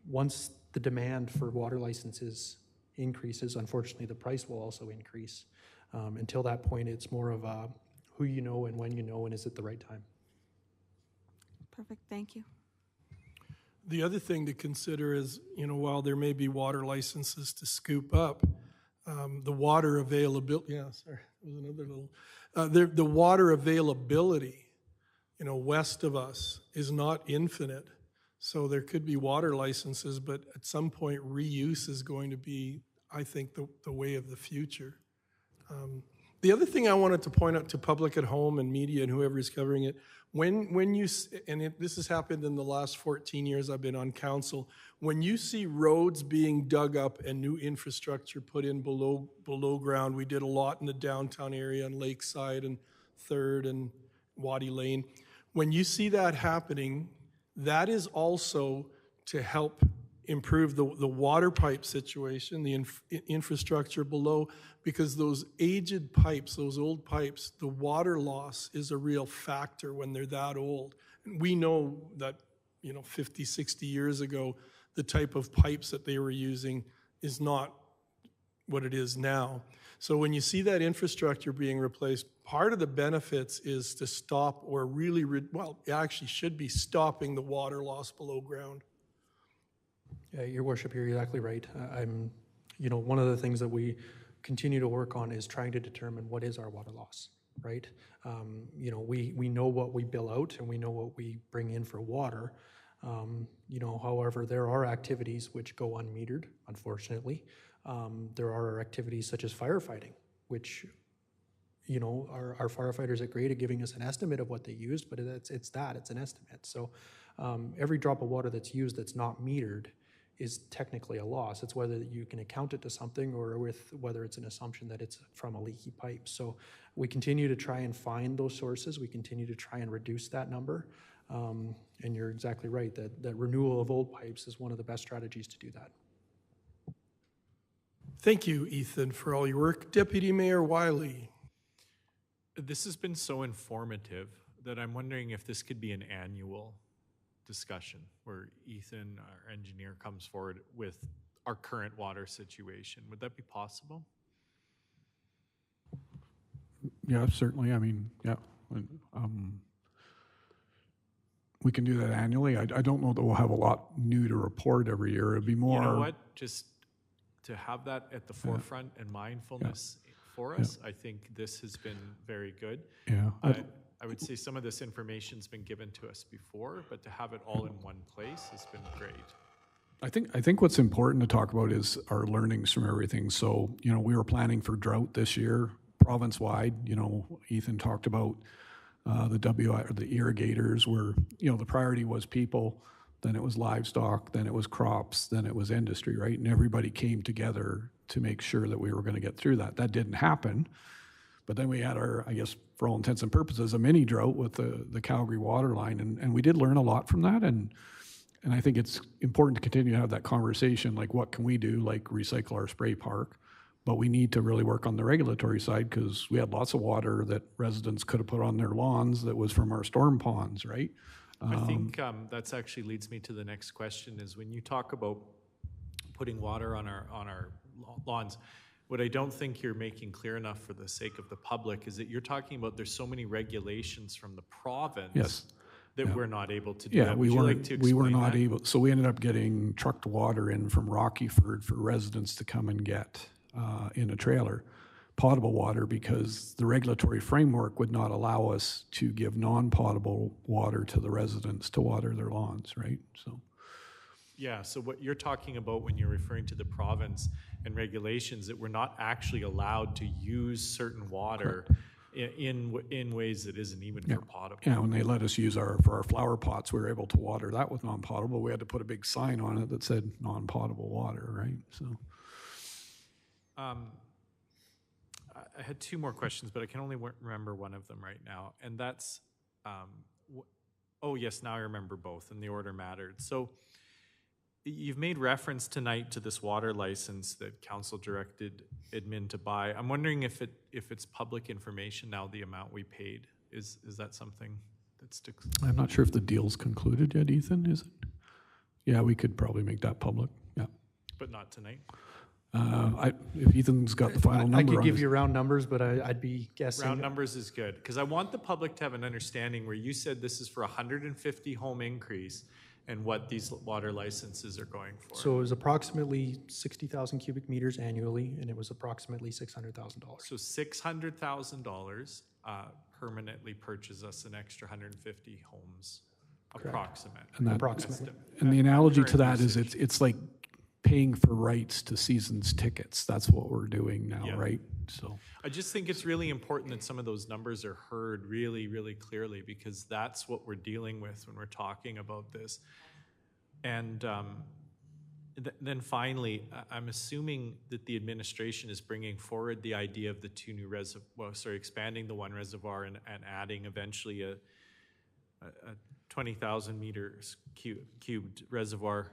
once the demand for water licenses increases, unfortunately the price will also increase. Until that point, it's more of a who you know and when you know, and is it the right time. Perfect, thank you. The other thing to consider is, while there may be water licenses to scoop up, the water availability, sorry, there was another little, the water availability, west of us is not infinite. So there could be water licenses, but at some point reuse is going to be, I think, the way of the future. The other thing I wanted to point out to public at home and media and whoever is covering it, this has happened in the last 14 years I've been on council, when you see roads being dug up and new infrastructure put in below ground, we did a lot in the downtown area and Lakeside and 3rd and Waddy Lane. When you see that happening, that is also to help improve the water pipe situation, the infrastructure below, because those aged pipes, those old pipes, the water loss is a real factor when they're that old. And we know that, 50, 60 years ago, the type of pipes that they were using is not what it is now. So when you see that infrastructure being replaced, part of the benefits is to stop or really, it actually should be stopping the water loss below ground. Yeah, Your Worship, you're exactly right. One of the things that we continue to work on is trying to determine what is our water loss, right? We know what we bill out and we know what we bring in for water. However, there are activities which go unmetered, unfortunately. There are activities such as firefighting, which, our firefighters are great at giving us an estimate of what they used, but it's an estimate. So every drop of water that's used that's not metered is technically a loss. It's whether you can account it to something or whether it's an assumption that it's from a leaky pipe. So we continue to try and find those sources. We continue to try and reduce that number. And you're exactly right, that renewal of old pipes is one of the best strategies to do that. Thank you, Ethan, for all your work. Deputy Mayor Wiley. This has been so informative that I'm wondering if this could be an annual discussion where Ethan, our engineer, comes forward with our current water situation. Would that be possible? Yeah, certainly. I mean, yeah. We can do that annually. I don't know that we'll have a lot new to report every year. It'd be more. You know what? Just to have that at the forefront and mindfulness for us, I think this has been very good. Yeah. I would say some of this information's been given to us before, but to have it all in one place has been great. I think what's important to talk about is our learnings from everything. So, you know, we were planning for drought this year, province-wide. You know, Ethan talked about the irrigators where, you know, the priority was people, then it was livestock, then it was crops, then it was industry, right? And everybody came together to make sure that we were going to get through that. That didn't happen. But then we had our, I guess, for all intents and purposes, a mini drought with the Calgary water line. And we did learn a lot from that. And I think it's important to continue to have that conversation, like what can we do, like recycle our spray park. But we need to really work on the regulatory side because we had lots of water that residents could have put on their lawns that was from our storm ponds, right? I think that's actually leads me to the next question is when you talk about putting water on our lawns, what I don't think you're making clear enough for the sake of the public is that you're talking about there's so many regulations from the province that we're not able to do that. we Would you weren't. like to We were explain not that? able. So we ended up getting trucked water in from Rockyford for residents to come and get in a trailer, potable water, because the regulatory framework would not allow us to give non-potable water to the residents to water their lawns, right? So. Yeah, so what you're talking about when you're referring to the province and regulations, that we're not actually allowed to use certain water in ways that isn't even for potable. Yeah, when they let us use for our flower pots, we were able to water that with non-potable. We had to put a big sign on it that said non-potable water, right? So. I had two more questions, but I can only remember one of them right now, and that's, oh yes, now I remember both, and the order mattered. So you've made reference tonight to this water license that council directed admin to buy. I'm wondering if it's public information now, the amount we paid. Is that something that sticks? I'm not sure if the deal's concluded yet, Ethan, is it? Yeah, we could probably make that public, yeah. But not tonight? If Ethan's got the final number I could on give his- you round numbers, but I'd be guessing. Round numbers is good, because I want the public to have an understanding where you said this is for 150 home increase and what these water licenses are going for. So it was approximately 60,000 cubic meters annually, and it was approximately $600,000. So $600,000 permanently purchase us an extra 150 homes, approximate. And that- Approximately. And the analogy to current that is usage. it's like paying for rights to seasons tickets. That's what we're doing now, Yeah. right? So, I just think it's really important that some of those numbers are heard really, really clearly, because that's what we're dealing with when we're talking about this. And then finally, I'm assuming that the administration is bringing forward the idea of the two new expanding the one reservoir and adding eventually a 20,000 meters cubed reservoir,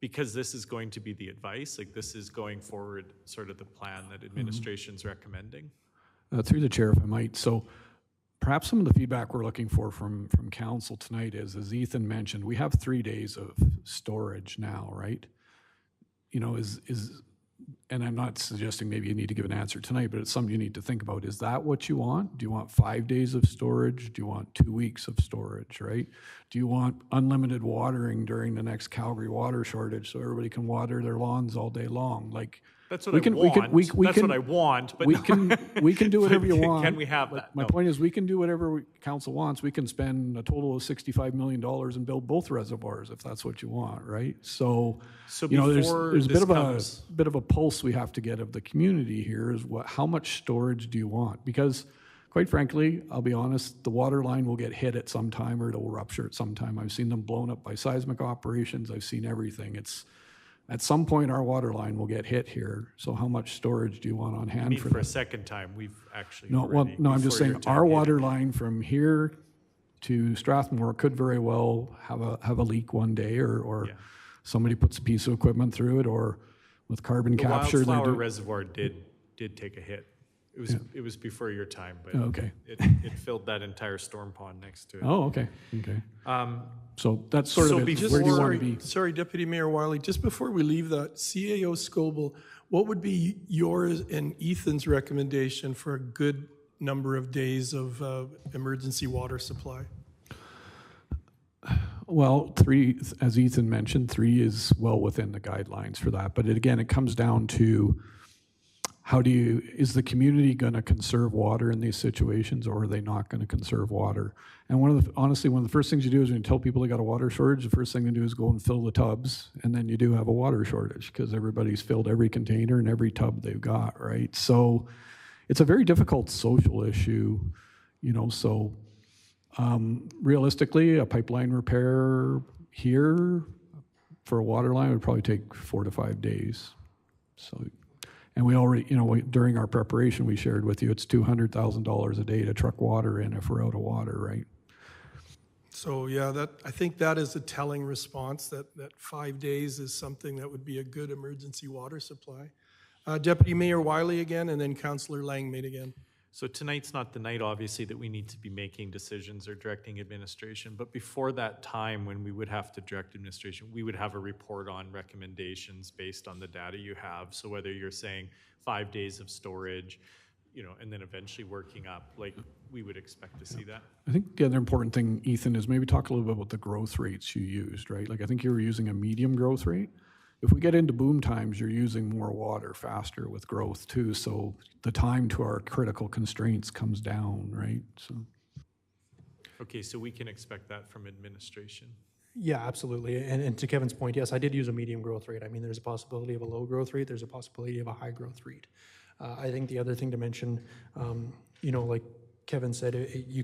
because this is going to be the advice, like this is going forward, sort of the plan that administration's recommending. through the chair, if I might. So perhaps some of the feedback we're looking for from council tonight is, as Ethan mentioned, we have 3 days of storage now, right? You know, and I'm not suggesting maybe you need to give an answer tonight, but it's something you need to think about. Is that what you want? Do you want 5 days of storage? Do you want 2 weeks of storage, right? Do you want unlimited watering during the next Calgary water shortage so everybody can water their lawns all day long? Like, That's what we I can- want. we can- That's what I want, but we can do whatever you but want. Can we have that? My No. point is, we can do whatever council wants. We can spend a total of $65 million and build both reservoirs if that's what you want, right? So, So you know, before there's a this bit of comes- a bit of a pulse we have to get of the community here is how much storage do you want? Because quite frankly, I'll be honest, the water line will get hit at some time or it'll rupture at some time. I've seen them blown up by seismic operations. I've seen everything. At some point, our water line will get hit here. So how much storage do you want on I hand mean, for for that? a second time, we've actually No, well, already, no, I'm just before your saying, time our hit. water line from here to Strathmore could very well have a leak one day, or Yeah. somebody puts a piece of equipment through it, or with carbon The capture. they're Wildflower do- Reservoir did take a hit. It was before your time, but Oh, okay. it filled that entire storm pond next to it. Oh, okay, okay. So that's sort so of it. before- Where do you want to be? Sorry, Deputy Mayor Wiley, just before we leave that, CAO Scoble, what would be yours and Ethan's recommendation for a good number of days of emergency water supply? Well, 3, as Ethan mentioned, 3 is well within the guidelines for that. But it comes down to is the community going to conserve water in these situations, or are they not going to conserve water? And honestly, one of the first things you do is when you tell people they got a water shortage, the first thing they do is go and fill the tubs, and then you do have a water shortage because everybody's filled every container and every tub they've got, right? So it's a very difficult social issue, so realistically, a pipeline repair here for a water line would probably take 4 to 5 days. So, and we already, during our preparation, we shared with you, it's $200,000 a day to truck water in if we're out of water, right? So yeah, I think that is a telling response, that 5 days is something that would be a good emergency water supply. Deputy Mayor Wiley again, and then Councillor Langmaid again. So tonight's not the night, obviously, that we need to be making decisions or directing administration, but before that time when we would have to direct administration, we would have a report on recommendations based on the data you have. So whether you're saying 5 days of storage, and then eventually working up, like, we would expect to see that. I think the other important thing, Ethan, is maybe talk a little bit about the growth rates you used, right? Like, I think you were using a medium growth rate. If we get into boom times, you're using more water faster with growth too, so the time to our critical constraints comes down, right? So. Okay, so we can expect that from administration. Yeah, absolutely. And to Kevin's point, yes, I did use a medium growth rate. I mean, there's a possibility of a low growth rate. There's a possibility of a high growth rate. I think the other thing to mention, like Kevin said,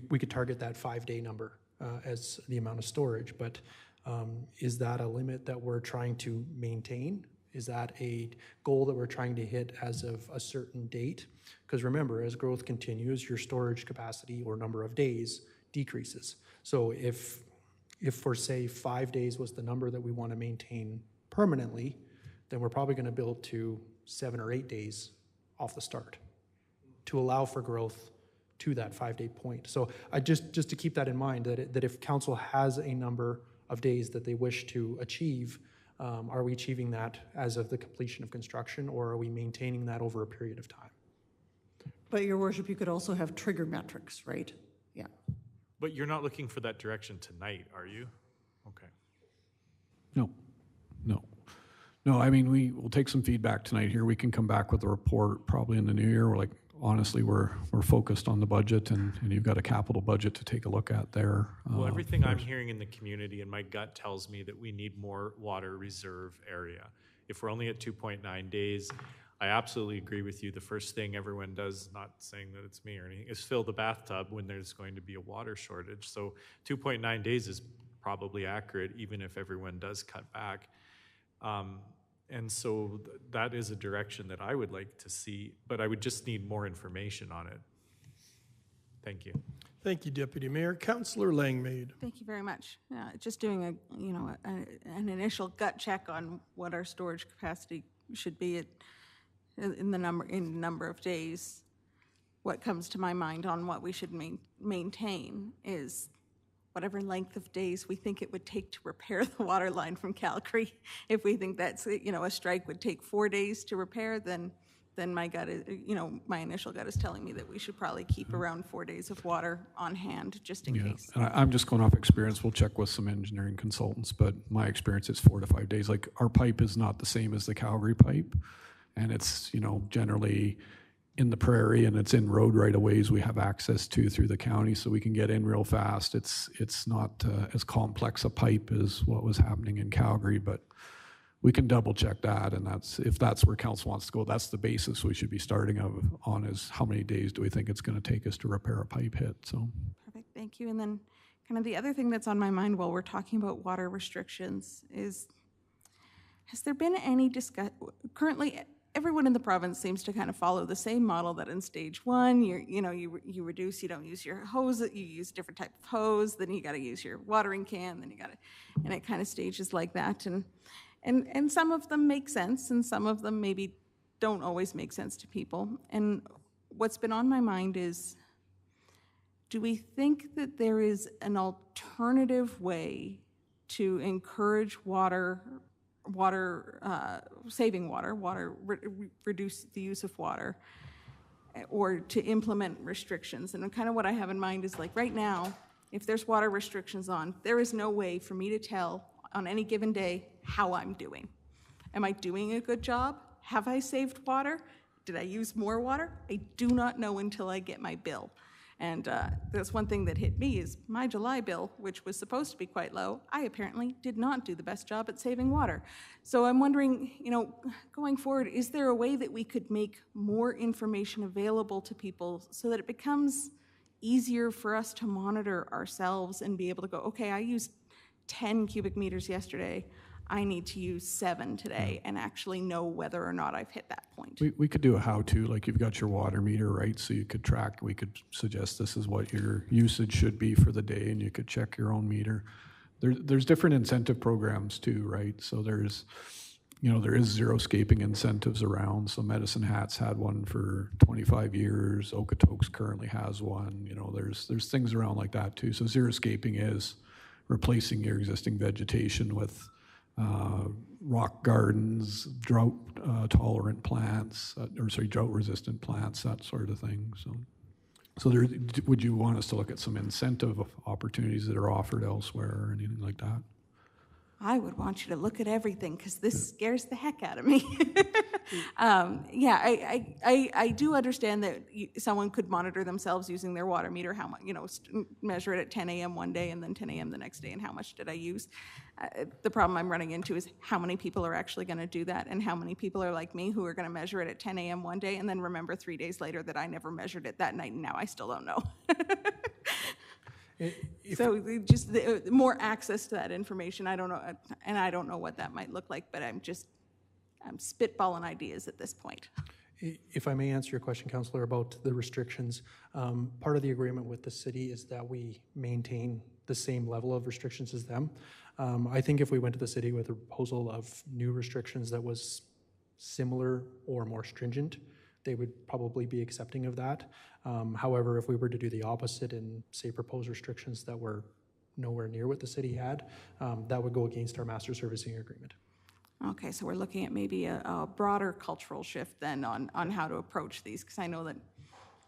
we could target that 5-day number as the amount of storage, but is that a limit that we're trying to maintain? Is that a goal that we're trying to hit as of a certain date? Because remember, as growth continues, your storage capacity or number of days decreases. So if for say 5 days was the number that we want to maintain permanently, then we're probably going to build to 7 or 8 days off the start to allow for growth to that 5-day point. So I just to keep that in mind, that if council has a number of days that they wish to achieve, are we achieving that as of the completion of construction, or are we maintaining that over a period of time? But your worship, you could also have trigger metrics, right? Yeah. But you're not looking for that direction tonight, are you? Okay. No, I mean, we will take some feedback tonight here. We can come back with a report probably in the new year. Honestly, we're focused on the budget, and you've got a capital budget to take a look at there. Well, everything I'm hearing in the community and my gut tells me that we need more water reserve area. If we're only at 2.9 days, I absolutely agree with you. The first thing everyone does, not saying that it's me or anything, is fill the bathtub when there's going to be a water shortage. So 2.9 days is probably accurate, even if everyone does cut back. And so that is a direction that I would like to see, but I would just need more information on it. Thank you. Thank you, Deputy Mayor. Councillor Langmaid. Thank you very much. Just doing an initial gut check on what our storage capacity should be in the number of days. What comes to my mind on what we should maintain is whatever length of days we think it would take to repair the water line from Calgary. If we think that's, a strike would take 4 days to repair, then my gut is, my initial gut is telling me that we should probably keep around 4 days of water on hand, just in case. And I'm just going off experience. We'll check with some engineering consultants, but my experience is 4 to 5 days. Like, our pipe is not the same as the Calgary pipe, and it's, generally in the prairie, and it's in road right-of-ways we have access to through the county, so we can get in real fast. It's not as complex a pipe as what was happening in Calgary, but we can double check that, and if that's where council wants to go, that's the basis we should be starting on, is how many days do we think it's going to take us to repair a pipe hit. So perfect, thank you. And then kind of the other thing that's on my mind while we're talking about water restrictions is, has there been any currently everyone in the province seems to kind of follow the same model, that in stage 1, you reduce, you don't use your hose, you use a different type of hose, then you got to use your watering can, then you got to, and it kind of stages like that. And some of them make sense, and some of them maybe don't always make sense to people. And what's been on my mind is, do we think that there is an alternative way to encourage saving water, reduce the use of water, or to implement restrictions? And kind of what I have in mind is, like, right now, if there's water restrictions on, there is no way for me to tell on any given day how I'm doing. Am I doing a good job? Have I saved water? Did I use more water? I do not know until I get my bill. And that's one thing that hit me is my July bill, which was supposed to be quite low, I apparently did not do the best job at saving water. So I'm wondering, you know, going forward, is there a way that we could make more information available to people so that it becomes easier for us to monitor ourselves and be able to go, okay, I used 10 cubic meters yesterday, I need to use 7 today, and actually know whether or not I've hit that point. We could do a how-to, like you've got your water meter, right? So you could track, we could suggest this is what your usage should be for the day, and you could check your own meter. There's different incentive programs too, right? So there's, you know, there is zero-scaping incentives around. So Medicine Hat's had one for 25 years. Okotoks currently has one. You know, there's things around like that too. So zero-scaping is replacing your existing vegetation with rock gardens, drought tolerant plants, drought resistant plants, that sort of thing. So there, would you want us to look at some incentive opportunities that are offered elsewhere or anything like that? I would want you to look at everything because this scares the heck out of me. Yeah, I do understand that someone could monitor themselves using their water meter, how much, you know, measure it at 10 a.m. one day and then 10 a.m. the next day, and how much did I use. The problem I'm running into is how many people are actually going to do that, and how many people are like me who are going to measure it at 10 a.m. one day and then remember 3 days later that I never measured it that night, and now I still don't know. So just more access to that information, I don't know, and I don't know what that might look like, but I'm spitballing ideas at this point. If I may answer your question, Councillor, about the restrictions, part of the agreement with the city is that we maintain the same level of restrictions as them. I think if we went to the city with a proposal of new restrictions that was similar or more stringent, they would probably be accepting of that. However, if we were to do the opposite and say propose restrictions that were nowhere near what the city had, that would go against our master servicing agreement. Okay, so we're looking at maybe a broader cultural shift then on how to approach these, because I know that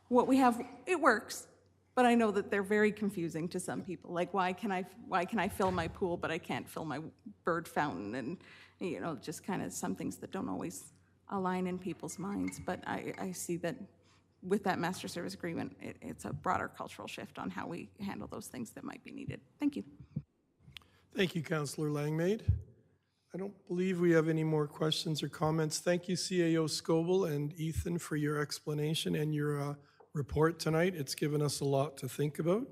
what we have, it works, but I know that they're very confusing to some people. Like, why can I fill my pool, but I can't fill my bird fountain? And, you know, just kind of some things that don't always align in people's minds. But I see that with that master service agreement, it's a broader cultural shift on how we handle those things that might be needed. Thank you. Thank you, Councillor Langmaid. I don't believe we have any more questions or comments. Thank you, CAO Scoble and Ethan, for your explanation and your report tonight. It's given us a lot to think about.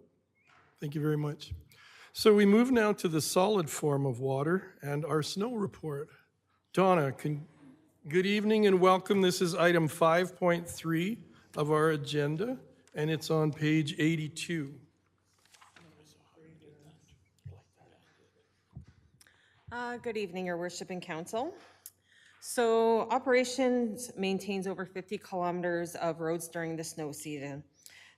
Thank you very much. So we move now to the solid form of water and our snow report. Donna, good evening and welcome. This is item 5.3 of our agenda, and it's on page 82. Good evening, Your Worship and Council. So operations maintains over 50 kilometers of roads during the snow season.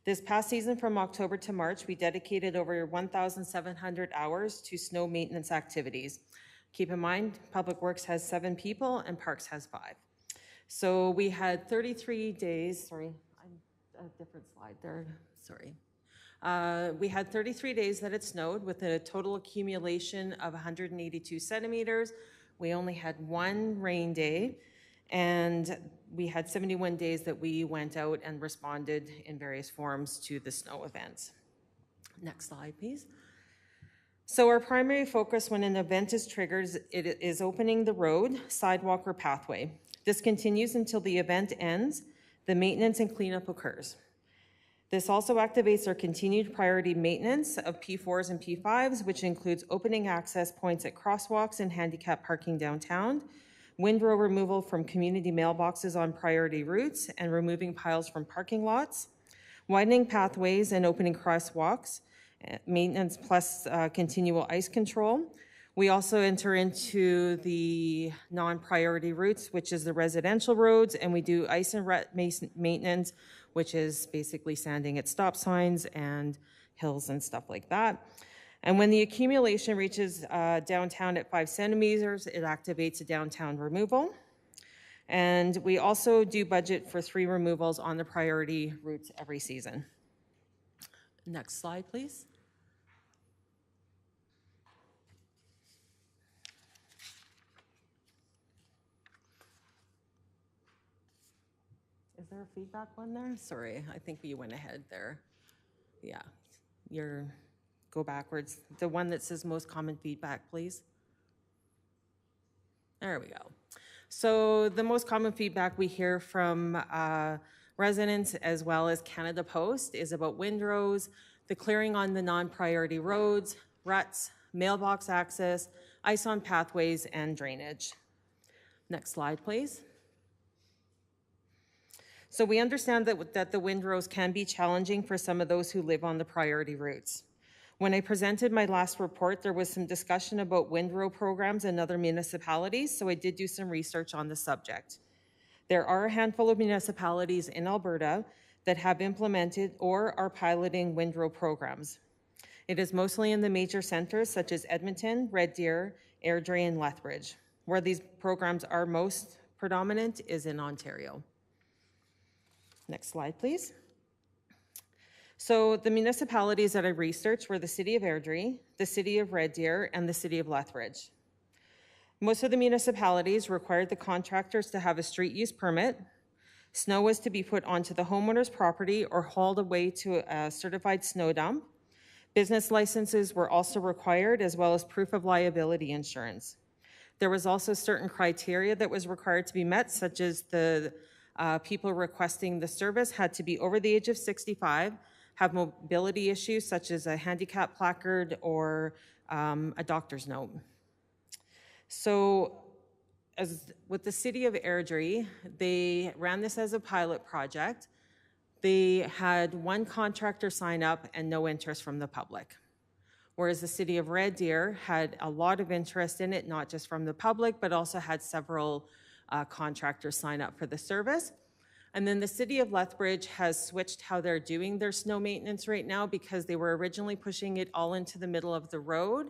This past season from October to March, we dedicated over 1,700 hours to snow maintenance activities. Keep in mind, Public Works has 7 people and Parks has 5. So we had 33 days, sorry, a different slide there, sorry. We had 33 days that it snowed with a total accumulation of 182 centimeters. We only had 1 rain day, and we had 71 days that we went out and responded in various forms to the snow events. Next slide, please. So our primary focus when an event is triggered, it is opening the road, sidewalk, or pathway. This continues until the event ends, the maintenance and cleanup occurs. This also activates our continued priority maintenance of P4s and P5s, which includes opening access points at crosswalks and handicap parking downtown, windrow removal from community mailboxes on priority routes and removing piles from parking lots, widening pathways and opening crosswalks, maintenance plus continual ice control. We also enter into the non-priority routes, which is the residential roads, and we do ice and maintenance, which is basically sanding at stop signs and hills and stuff like that. And when the accumulation reaches downtown at 5 centimeters, it activates a downtown removal. And we also do budget for 3 removals on the priority routes every season. Next slide, please. Was there a feedback one there? Sorry, I think we went ahead there. Yeah, go backwards. The one that says most common feedback, please. There we go. So the most common feedback we hear from residents as well as Canada Post is about windrows, the clearing on the non-priority roads, ruts, mailbox access, ice on pathways, and drainage. Next slide, please. So we understand that the windrows can be challenging for some of those who live on the priority routes. When I presented my last report, there was some discussion about windrow programs in other municipalities, so I did do some research on the subject. There are a handful of municipalities in Alberta that have implemented or are piloting windrow programs. It is mostly in the major centers such as Edmonton, Red Deer, Airdrie, and Lethbridge. Where these programs are most predominant is in Ontario. Next slide, please. So the municipalities that I researched were the City of Airdrie, the City of Red Deer, and the City of Lethbridge. Most of the municipalities required the contractors to have a street use permit. Snow was to be put onto the homeowner's property or hauled away to a certified snow dump. Business licenses were also required, as well as proof of liability insurance. There was also certain criteria that was required to be met, such as the people requesting the service had to be over the age of 65, have mobility issues such as a handicap placard or a doctor's note. So as with the City of Airdrie, they ran this as a pilot project. They had one contractor sign up and no interest from the public. Whereas the City of Red Deer had a lot of interest in it, not just from the public, but also had several contractors sign up for the service. And then the City of Lethbridge has switched how they're doing their snow maintenance right now, because they were originally pushing it all into the middle of the road,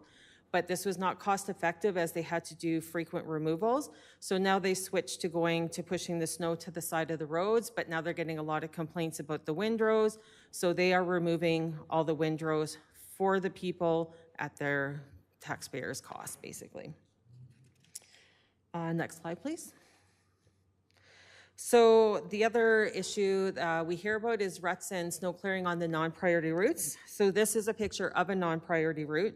but this was not cost effective as they had to do frequent removals. So now they switched to pushing the snow to the side of the roads, but now they're getting a lot of complaints about the windrows. So they are removing all the windrows for the people at their taxpayers' cost, basically. Next slide, please. So the other issue we hear about is ruts and snow clearing on the non-priority routes. So this is a picture of a non-priority route.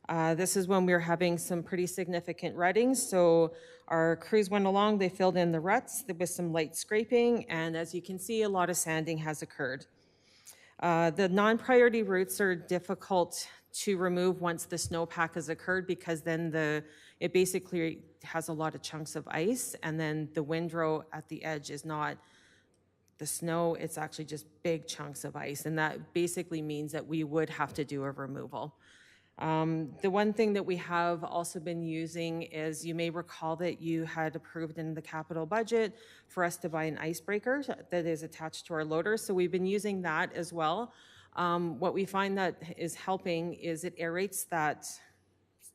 This is when we were having some pretty significant rutting. So our crews went along, they filled in the ruts. There was some light scraping, and as you can see, a lot of sanding has occurred. The non-priority routes are difficult to remove once the snowpack has occurred, because then it basically has a lot of chunks of ice, and then the windrow at the edge is not the snow, it's actually just big chunks of ice, and that basically means that we would have to do a removal. The one thing that we have also been using is, you may recall that you had approved in the capital budget for us to buy an icebreaker that is attached to our loader. So we've been using that as well. What we find that is helping is it aerates that,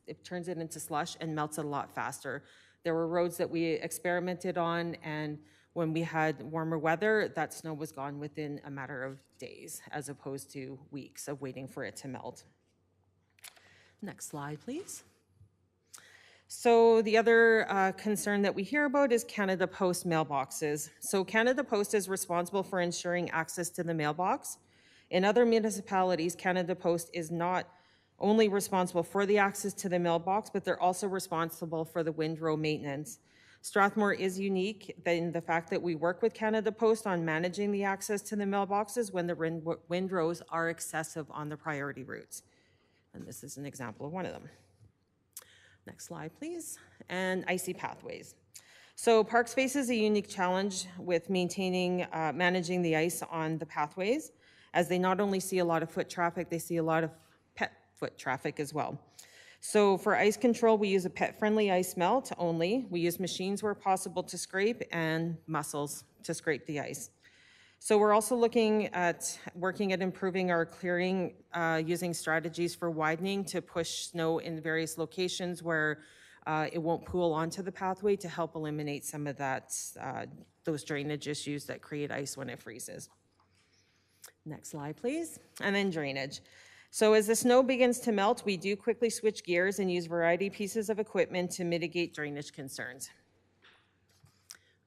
it turns it into slush and melts it a lot faster. There were roads that we experimented on, and when we had warmer weather, that snow was gone within a matter of days, as opposed to weeks of waiting for it to melt. Next slide, please. So the other concern that we hear about is Canada Post mailboxes. So Canada Post is responsible for ensuring access to the mailbox. In other municipalities, Canada Post is not only responsible for the access to the mailbox, but they're also responsible for the windrow maintenance. Strathmore is unique in the fact that we work with Canada Post on managing the access to the mailboxes when the windrows are excessive on the priority routes. And this is an example of one of them. Next slide, please. And icy pathways. So park space is a unique challenge with managing the ice on the pathways, as they not only see a lot of foot traffic, they see a lot of pet foot traffic as well. So for ice control, we use a pet-friendly ice melt only. We use machines where possible to scrape, and mussels to scrape the ice. So we're also working at improving our clearing using strategies for widening to push snow in various locations where it won't pool onto the pathway, to help eliminate some of those drainage issues that create ice when it freezes. Next slide, please. And then drainage. So as the snow begins to melt, we do quickly switch gears and use a variety of pieces of equipment to mitigate drainage concerns.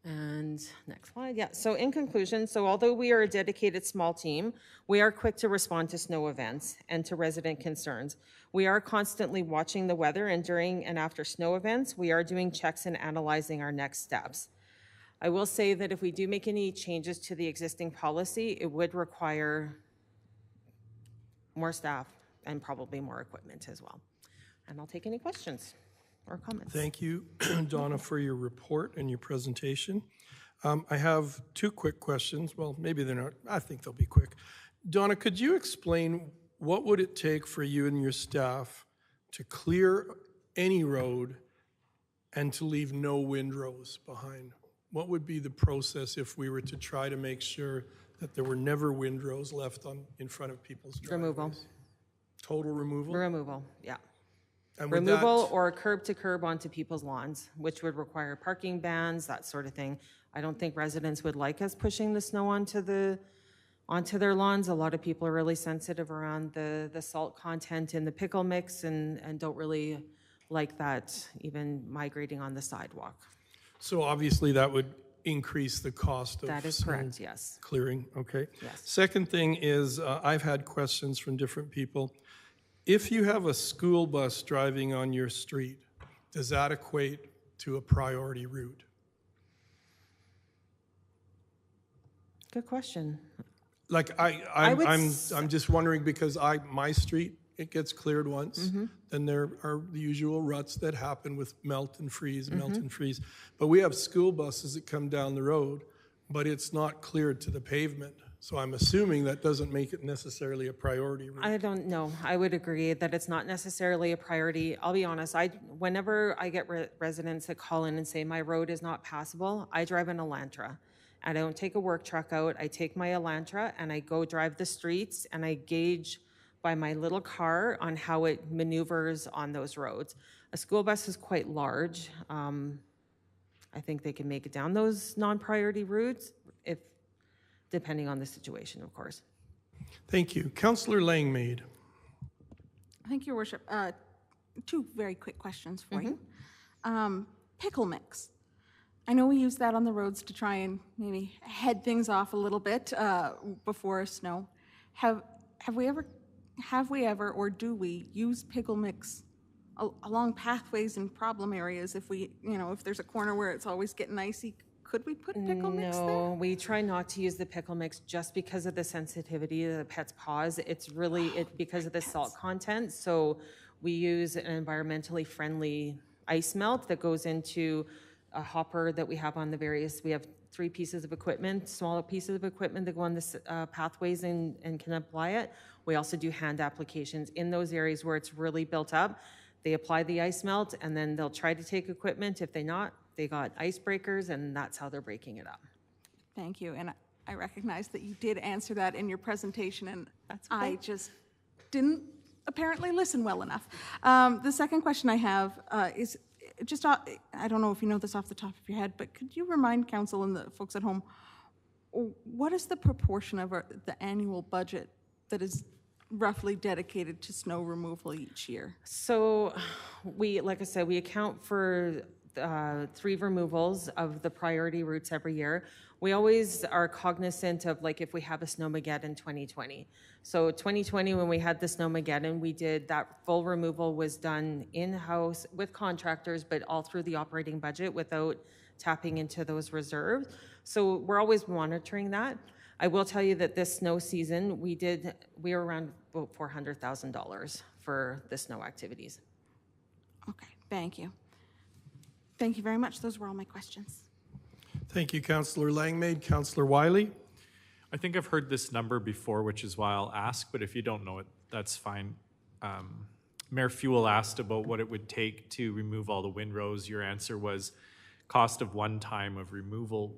And next slide, yeah. So in conclusion, so although we are a dedicated small team, we are quick to respond to snow events and to resident concerns. We are constantly watching the weather, and during and after snow events, we are doing checks and analyzing our next steps. I will say that if we do make any changes to the existing policy, it would require more staff and probably more equipment as well. And I'll take any questions or comments. Thank you, Donna, for your report and your presentation. I have two quick questions. Well, maybe they're not. I think they'll be quick. Donna, could you explain what would it take for you and your staff to clear any road and to leave no windrows behind? What would be the process if we were to try to make sure that there were never windrows left in front of people's driveways? Removal. Total removal? Removal, yeah. And would Removal that- or curb to curb onto people's lawns, which would require parking bans, that sort of thing. I don't think residents would like us pushing the snow onto their lawns. A lot of people are really sensitive around the salt content in the pickle mix and don't really like that even migrating on the sidewalk. So obviously that would increase the cost of That is snow correct, yes. clearing, okay? Yes. Second thing is, I've had questions from different people. If you have a school bus driving on your street, does that equate to a priority route? Good question. Like I'm just wondering because my street, it gets cleared once, then there are the usual ruts that happen with melt and freeze, melt and freeze. But we have school buses that come down the road, but it's not cleared to the pavement. So I'm assuming that doesn't make it necessarily a priority route. I don't know. I would agree that it's not necessarily a priority. I'll be honest, whenever I get residents that call in and say my road is not passable, I drive an Elantra. I don't take a work truck out. I take my Elantra and I go drive the streets and I gauge by my little car on how it maneuvers on those roads. A school bus is quite large. I think they can make it down those non-priority routes, depending on the situation, of course. Thank you. Councillor Langmaid. Thank you, Your Worship. Two very quick questions for you. Pickle mix. I know we use that on the roads to try and maybe head things off a little bit before snow. Have we ever, or do we use pickle mix along pathways and problem areas? If if there's a corner where it's always getting icy, could we put pickle mix there? No, we try not to use the pickle mix just because of the sensitivity of the pet's paws. It's really because of the salt content. So we use an environmentally friendly ice melt that goes into a hopper that we have on the various. We have 3 pieces of equipment, smaller pieces of equipment that go on the pathways and can apply it. We also do hand applications in those areas where it's really built up. They apply the ice melt and then they'll try to take equipment. If they not, they got ice breakers and that's how they're breaking it up. Thank you. And I recognize that you did answer that in your presentation, and I just didn't apparently listen well enough. The second question I have is just, I don't know if you know this off the top of your head, but could you remind council and the folks at home, what is the proportion of the annual budget that is roughly dedicated to snow removal each year? So like I said, we account for 3 removals of the priority routes every year. We always are cognizant of if we have a Snowmageddon 2020. So 2020, when we had the Snowmageddon, we did that full removal was done in-house with contractors, but all through the operating budget without tapping into those reserves. So we're always monitoring that. I will tell you that this snow season, we were around about $400,000 for the snow activities. Okay, thank you. Thank you very much. Those were all my questions. Thank you, Councillor Langmaid. Councillor Wiley. I think I've heard this number before, which is why I'll ask, but if you don't know it, that's fine. Mayor Fuel asked about what it would take to remove all the windrows. Your answer was cost of one time of removal.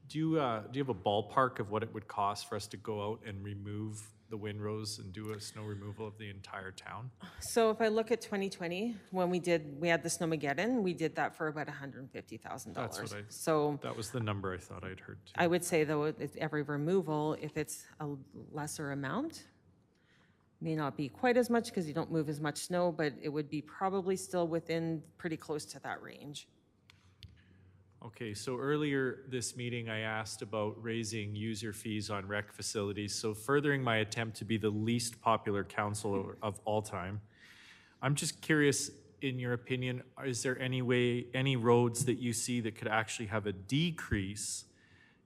Do you have a ballpark of what it would cost for us to go out and remove the windrows and do a snow removal of the entire town? So if I look at 2020, when we had the Snowmageddon, we did that for about $150,000. That's what that was the number I thought I'd heard too. I would say though, every removal, if it's a lesser amount, may not be quite as much because you don't move as much snow, but it would be probably still within pretty close to that range. Okay, so earlier this meeting, I asked about raising user fees on rec facilities. So furthering my attempt to be the least popular council of all time, I'm just curious, in your opinion, is there any way, any roads that you see that could actually have a decrease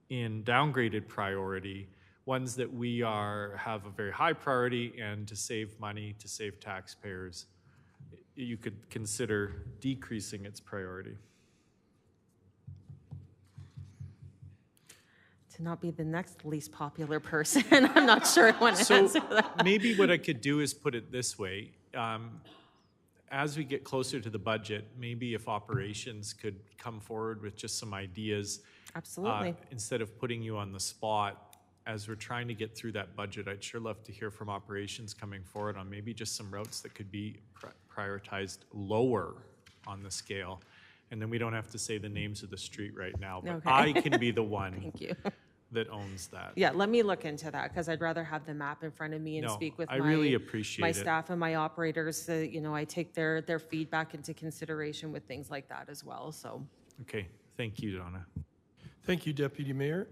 in downgraded priority, ones that we have a very high priority, and to save money, to save taxpayers, you could consider decreasing its priority? To not be the next least popular person, I'm not sure I want to So answer that. maybe what I could do is put it this way. As we get closer to the budget, maybe if operations could come forward with just some ideas. Absolutely. Instead of putting you on the spot, as we're trying to get through that budget, I'd sure love to hear from operations coming forward on maybe just some routes that could be prioritized lower on the scale. And then we don't have to say the names of the street right now, but Okay. I can be the one Thank you. that owns that. Yeah, let me look into that, because I'd rather have the map in front of me and No, speak with I my, really appreciate my it. staff and my operators. You know, I take their feedback into consideration with things like that as well, so. Okay, thank you, Donna. Thank you, Deputy Mayor.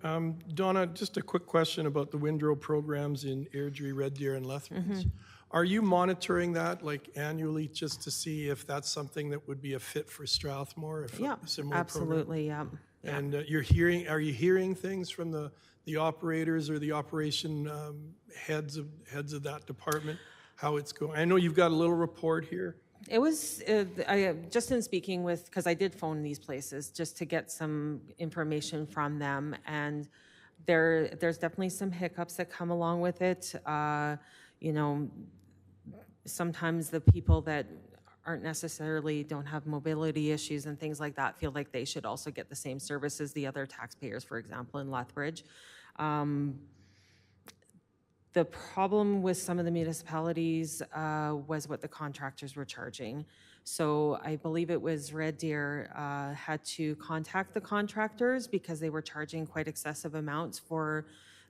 Donna, just a quick question about the windrow programs in Airdrie, Red Deer, and Lethbridge. Are you monitoring that like annually just to see if that's something that would be a fit for Strathmore? If Yeah, a similar program? absolutely, yeah. Yeah. And are you hearing things from the operators or the operation heads of that department, how it's going? I know you've got a little report here. It was, just in speaking with, because I did phone these places just to get some information from them, and there's definitely some hiccups that come along with it. You know, sometimes the people that aren't necessarily, don't have mobility issues and things like that, feel like they should also get the same service as the other taxpayers, for example, in Lethbridge. The problem with some of the municipalities was what the contractors were charging. So I believe it was Red Deer had to contact the contractors because they were charging quite excessive amounts for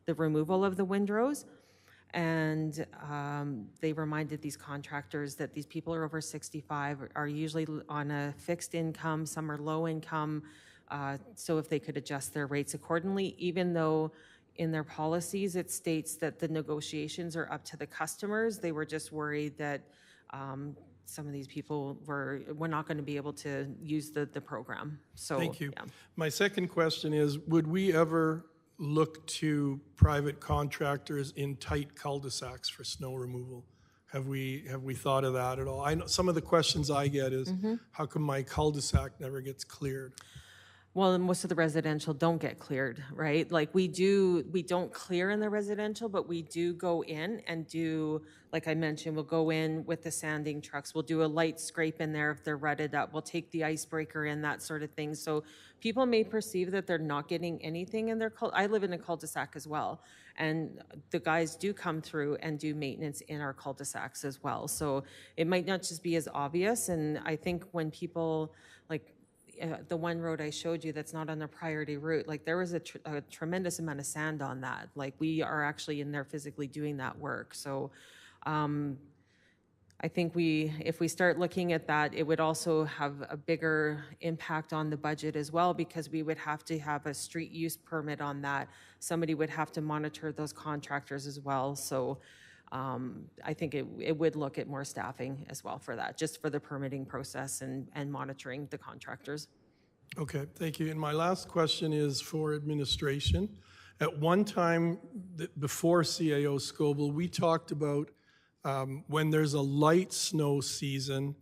the removal of the windrows. And they reminded these contractors that these people are over 65, are usually on a fixed income, some are low income, so if they could adjust their rates accordingly, even though in their policies it states that the negotiations are up to the customers. They were just worried that some of these people were not going to be able to use the program. So Thank you. yeah. My second question is, would we ever look to private contractors in tight cul-de-sacs for snow removal? Have we thought of that at all? I know some of the questions I get is, how come my cul-de-sac never gets cleared? Well, and most of the residential don't get cleared, right? Like we don't clear in the residential, but we do go in and do, like I mentioned, we'll go in with the sanding trucks. We'll do a light scrape in there if they're rutted up. We'll take the icebreaker in, that sort of thing. So people may perceive that they're not getting anything in their I live in a cul-de-sac as well. And the guys do come through and do maintenance in our cul-de-sacs as well. So it might not just be as obvious. And I think when people, like, the one road I showed you that's not on the priority route, like there was a tremendous amount of sand on that. Like we are actually in there physically doing that work. So I think if we start looking at that, it would also have a bigger impact on the budget as well, because we would have to have a street use permit on that. Somebody would have to monitor those contractors as well. So I think it would look at more staffing as well for that, just for the permitting process and monitoring the contractors. Okay, thank you. And my last question is for administration. At one time, before CAO Scoble, we talked about when there's a light snow season,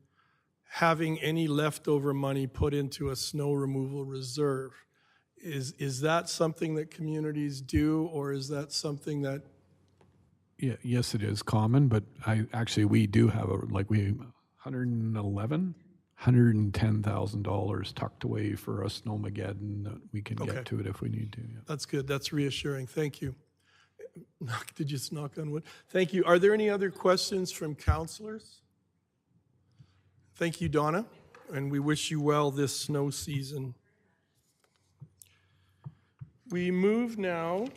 having any leftover money put into a snow removal reserve. Is that something that communities do, or is that something that? Yeah, yes, it is common, but we do have $110,000 tucked away for a snowmageddon that we can Okay. get to it if we need to. Yeah. That's good. That's reassuring. Thank you. Did you just knock on wood? Thank you. Are there any other questions from councilors? Thank you, Donna, and we wish you well this snow season. We move now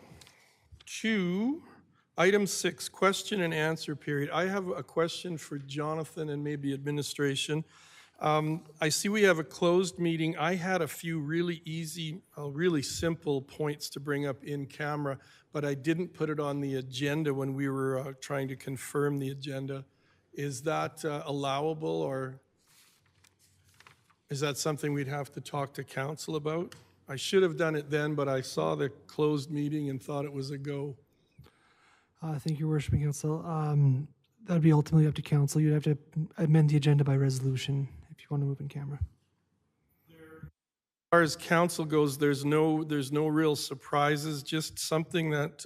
to item 6, question and answer period. I have a question for Jonathan and maybe administration. I see we have a closed meeting. I had a few really easy, really simple points to bring up in camera, but I didn't put it on the agenda when we were trying to confirm the agenda. Is that allowable, or is that something we'd have to talk to council about? I should have done it then, but I saw the closed meeting and thought it was a go. Thank you, Worshiping Council. That would be ultimately up to council. You'd have to amend the agenda by resolution if you want to move in camera. As far as council goes, there's no real surprises, just something that,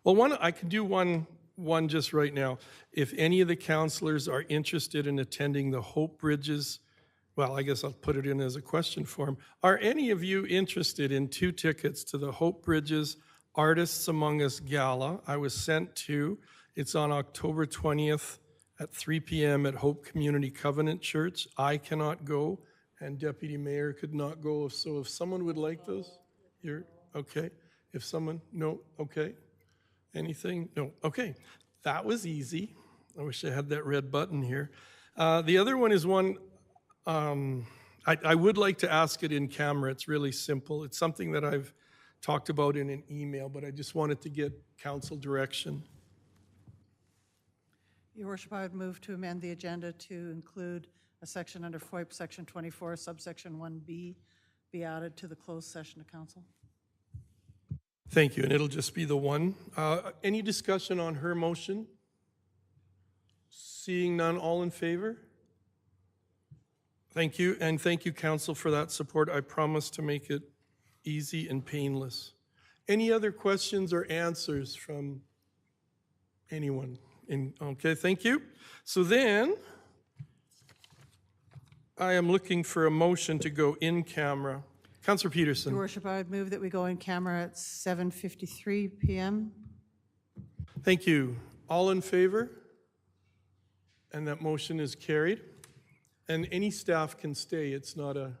well, I can do one just right now. If any of the councilors are interested in attending the Hope Bridges, well, I guess I'll put it in as a question form. Are any of you interested in 2 tickets to the Hope Bridges Artists Among Us Gala? I was sent 2. It's on October 20th at 3 p.m. at Hope Community Covenant Church. I cannot go, and Deputy Mayor could not go. So if someone would like those, you're okay. If someone, no, okay. Anything? No, okay. That was easy. I wish I had that red button here. The other one is one, I would like to ask it in camera. It's really simple. It's something that I've talked about in an email, but I just wanted to get council direction. Your Worship, I would move to amend the agenda to include a section under FOIP, section 24, subsection 1B, be added to the closed session of council. Thank you, and it'll just be the one. Any discussion on her motion? Seeing none, all in favor? Thank you, and thank you, council, for that support. I promise to make it easy and painless. Any other questions or answers from anyone? Okay, thank you. So then, I am looking for a motion to go in camera. Councillor Peterson. Your Worship, I would move that we go in camera at 7:53 p.m. Thank you. All in favor? And that motion is carried. And any staff can stay. It's not a